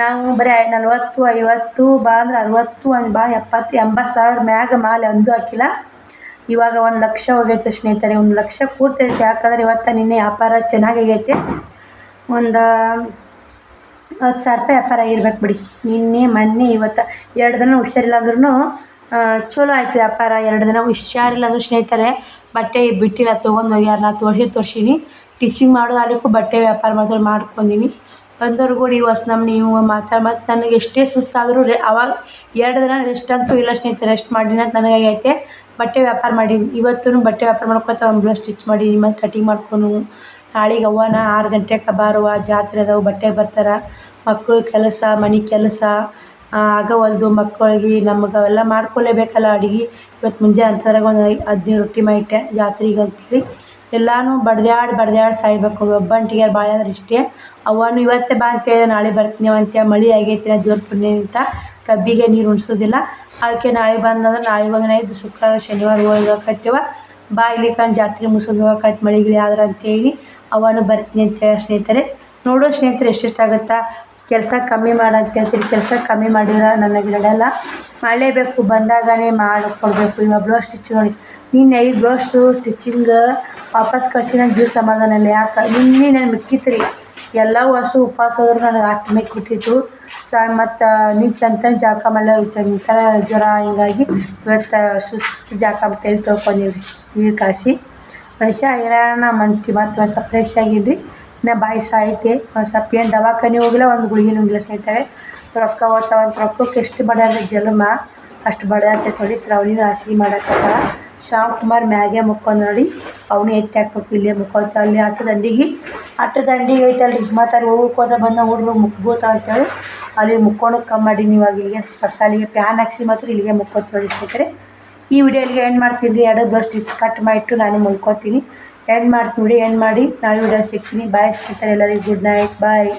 Speaker 1: ನಾವು ಬರೀ 40, 50 ಬಾ ಅಂದ್ರೆ 60, ಒಂದು ಬಾ 70, 80 ಸಾವಿರ ಮ್ಯಾಗ ಮಾಲೆ ಒಂದು ಹಾಕಿಲ್ಲ. ಇವಾಗ 1 ಲಕ್ಷ ಹೋಗೈತೆ ಸ್ನೇಹಿತರೆ. 1 ಲಕ್ಷ ಕೂರ್ತೈತೆ. ಯಾಕಂದ್ರೆ ಇವತ್ತು ನಿನ್ನೆ ವ್ಯಾಪಾರ ಚೆನ್ನಾಗೈತೆ. ಒಂದು 10,000 ರೂಪಾಯಿ ವ್ಯಾಪಾರ ಆಗಿರ್ಬೇಕು ಬಿಡಿ. ನಿನ್ನೆ ಮೊನ್ನೆ ಇವತ್ತು 2 ದಿನ ಹುಷಾರಿಲ್ಲ ಅಂದ್ರೂ ಚಲೋ ಆಯ್ತು ವ್ಯಾಪಾರ. 2 ದಿನ ಹುಷಾರಿಲ್ಲ ಅಂದ್ರೆ ಸ್ನೇಹಿತರೆ ಬಟ್ಟೆ ಬಿಟ್ಟಿಲ್ಲ, ತೊಗೊಂಡು ಹೋಗ್ಯಾರ. ನಾ ತೋರ್ಸೀನಿ ಟೀಚಿಂಗ್ ಮಾಡೋದು ಅಲ್ಲಿಗೂ ಬಟ್ಟೆ ವ್ಯಾಪಾರ ಮಾಡ್ಕೊಂಡೀನಿ. ಬಂದವ್ರು ಕೂಡ ಇವು ನೀವು ಮತ್ತು ನನಗೆ ಎಷ್ಟೇ ಸುಸ್ತಾದರೂ ಅವಾಗ 2 ದಿನ ರೆಸ್ಟ್ ಅಂತೂ ಇಲ್ಲ ಸ್ನೇಹಿತರೆ. ರೆಸ್ಟ್ ಮಾಡಿನ ಅಂತ ನನಗಾಗೈತೆ. ಬಟ್ಟೆ ವ್ಯಾಪಾರ ಮಾಡೀನಿ. ಇವತ್ತೂ ಬಟ್ಟೆ ವ್ಯಾಪಾರ ಮಾಡ್ಕೊತ ಒಂದು ಬ್ಲೌಸ್ ಸ್ಟಿಚ್ ಮಾಡೀನಿ, ಮತ್ತು ಕಟಿಂಗ್ ಮಾಡ್ಕೊಂಡು. ನಾಳೆಗೆ ಅವ್ವನ 6 ಗಂಟೆಗೆ ಬಾರುವ ಜಾತ್ರೆ ಅದಾವೆ, ಬಟ್ಟೆಗೆ ಬರ್ತಾರೆ. ಮಕ್ಕಳು ಕೆಲಸ, ಮನೆ ಕೆಲಸ ಆಗವಲ್ದು ಮಕ್ಕಳಿಗೆ. ನಮಗೆ ಅವೆಲ್ಲ ಮಾಡ್ಕೊಳ್ಳೇಬೇಕಲ್ಲ ಅಡುಗೆ. ಇವತ್ತು ಮುಂಜಾನೆ ಅಂಥದ್ರಾಗ ಒಂದು 15 ರೊಟ್ಟಿ ಮಾಡಿಟ್ಟೆ ಜಾತ್ರೆಗೆ ಅಂತೇಳಿ. ಎಲ್ಲನೂ ಬಡ್ದ್ಯಾಡಿ ಸಾಯ್ಬೇಕು. ಒಬ್ಬಂಟಿಗೆ ಭಾಳ ಅಂದ್ರೆ ಇಷ್ಟೇ. ಅವನು ಇವತ್ತೇ ಬಾ ಅಂತ ಹೇಳಿದೆ, ನಾಳೆ ಬರ್ತೀನಿ ಅಂತ. ಮಳೆ ಆಗೈತಿ ದೇವ್ರ ಪುಣ್ಯ ಅಂತ ಕಬ್ಬಿಗೆ ನೀರು ಉಣಿಸೋದಿಲ್ಲ. ಅದಕ್ಕೆ ನಾಳೆ ಬಂದಂದ್ರೆ ನಾಳೆ ಬಂದು ಶುಕ್ರವಾರ ಶನಿವಾರ ಹೋಗಕತ್ತೀವ. ಬಾ ಇಲ್ಲಿಕಂದು ಜಾತ್ರೆ ಮುಗಿಸ್ಕೊಂಡು ಹೋಗಕತ್ತಿ ಮಳೆಗಿಳಿ ಆದ್ರೆ ಅಂತೇಳಿ ಅವನು ಬರ್ತೀನಿ ಅಂತೇಳಿ ಸ್ನೇಹಿತರೆ. ನೋಡೋ ಸ್ನೇಹಿತರೆ ಎಷ್ಟೆಷ್ಟಾಗುತ್ತಾ. ಕೆಲಸ ಕಮ್ಮಿ ಮಾಡಂತ ಹೇಳ್ತೀರಿ, ಕೆಲಸ ಕಮ್ಮಿ ಮಾಡಿದ್ರೆ ನನಗೆ ನಡೆಯಲ್ಲ. ಮಾಡಲೇಬೇಕು, ಬಂದಾಗನೇ ಮಾಡಿಕೊಡ್ಬೇಕು. ಇವಾಗ ಬ್ಲೌಸ್ ಸ್ಟಿಚ್ ನೋಡಿ, ನಿನ್ನೆ 5 ಬ್ಲೌಸು ಸ್ಟಿಚಿಂಗ್ ವಾಪಸ್ ಕಳಿಸಿ ನನ್ನ ಜೀವ ಸಮಾಧಾನ ಇಲ್ಲ. ಯಾಕೆ ನಿನ್ನೆ ನಾನು ಮಿಕ್ಕಿತ್ತು ರೀ ಎಲ್ಲ ಹೊಸು ಉಪವಾಸ ಹೋದ್ರು ನನಗೆ ಆತ್ಮಕ್ಕೆ ಬಿಟ್ಟಿತ್ತು. ಮತ್ತು ನೀನು ಚಂದ ಜಾಕ ಮಾಡಲ್ಲ ಚಂತರ ಜ್ವರ. ಹಿಂಗಾಗಿ ಇವತ್ತು ಸುಸ್ತು ಜಾಕ ತಲೆ ತೊಳ್ಕೊಂಡಿವ್ರಿ ನೀರು ಕಾಸಿ. ಮನುಷ್ಯ ಇರೋಣ ಮಂಟಿ ಮತ್ತು ಒಂದು ಸ್ವಲ್ಪ ಫ್ರೆಶ್ ಆಗಿದ್ರಿ. ಇನ್ನು ಬಾಯಿ ಸಾಯ್ತೆ. ಒಂದು ಸ್ವಲ್ಪ ಏನು ದವಾಖಾನೆ ಹೋಗಿಲ್ಲ, ಒಂದು ಗುಳಿಗೆ ನುಂಗಿಲ್ಲ ಸ್ನೇಹಿತರೆ. ರೊಕ್ಕ ಓದ್ತಾವಂತ ರೊಕ್ಕಕ್ಕೆ ಎಷ್ಟು ಬಡ್ಯಾರ ಜನ್ಮ ಅಷ್ಟು ಬಡ್ಯಾತೈತೆ ನೋಡಿ. ಶ್ರಾವಣಿನ ಹಾಸಿಗೆ ಮಾಡತ್ತಲ್ಲ. ಶ್ಯಾಮ್ಕುಮಾರ್ ಮ್ಯಾಗೆ ಮುಕ್ಕೊಂಡು ನೋಡಿ, ಅವನು ಎತ್ತಿ ಹಾಕ್ಬೇಕು. ಇಲ್ಲೇ ಮುಕ್ಕೊಳ್ತಾ ಅಲ್ಲಿ ಆಟೋ ದಂಡಿಗೆ ಐತಲ್ರಿ. ಮತ್ತು ಅಲ್ಲಿ ಹೋಗೋಕೋದ ಬಂದ ಹುಡುಗರು ಮುಕ್ಬೋತ ಅಂತೇಳಿ ಅಲ್ಲಿ ಮುಕ್ಕೊಂಡು ಕಮ್ಮಿ ಮಾಡೀನಿ. ಇವಾಗ ಇಲ್ಲಿಗೆ ಪರ್ಸಾಲಿಗೆ ಪ್ಯಾನ್ ಹಾಕ್ಸಿ ಮಾತ್ರ ಇಲ್ಲಿಗೆ ಮುಕ್ಕೋತೀವಿ ಸ್ನೇಹಿತರೆ. ಈ ವಿಡಿಯೋ ಇಲ್ಲಿಗೆ ಎಂಡ್ ಮಾಡ್ತೀನಿ ರೀ. 2 ಬ್ಲೌಸ್ ಸ್ಟಿಚ್ ಕಟ್ ಮಾಡಿಟ್ಟು ನಾನು ಮುಲ್ಕೋತೀನಿ. ಎಂಡ್ ಮಾಡ್ತೀನಿ ವಿಡಿಯೋ ಎಂಡ್ ಮಾಡಿ ನಾಳೆ ವಿಡಿಯೋ ಸಿಗ್ತೀನಿ. ಬಾಯ್ ಸ್ನೇಹಿತರೆ, ಎಲ್ಲರಿಗೂ ಗುಡ್ ನೈಟ್, ಬಾಯ್.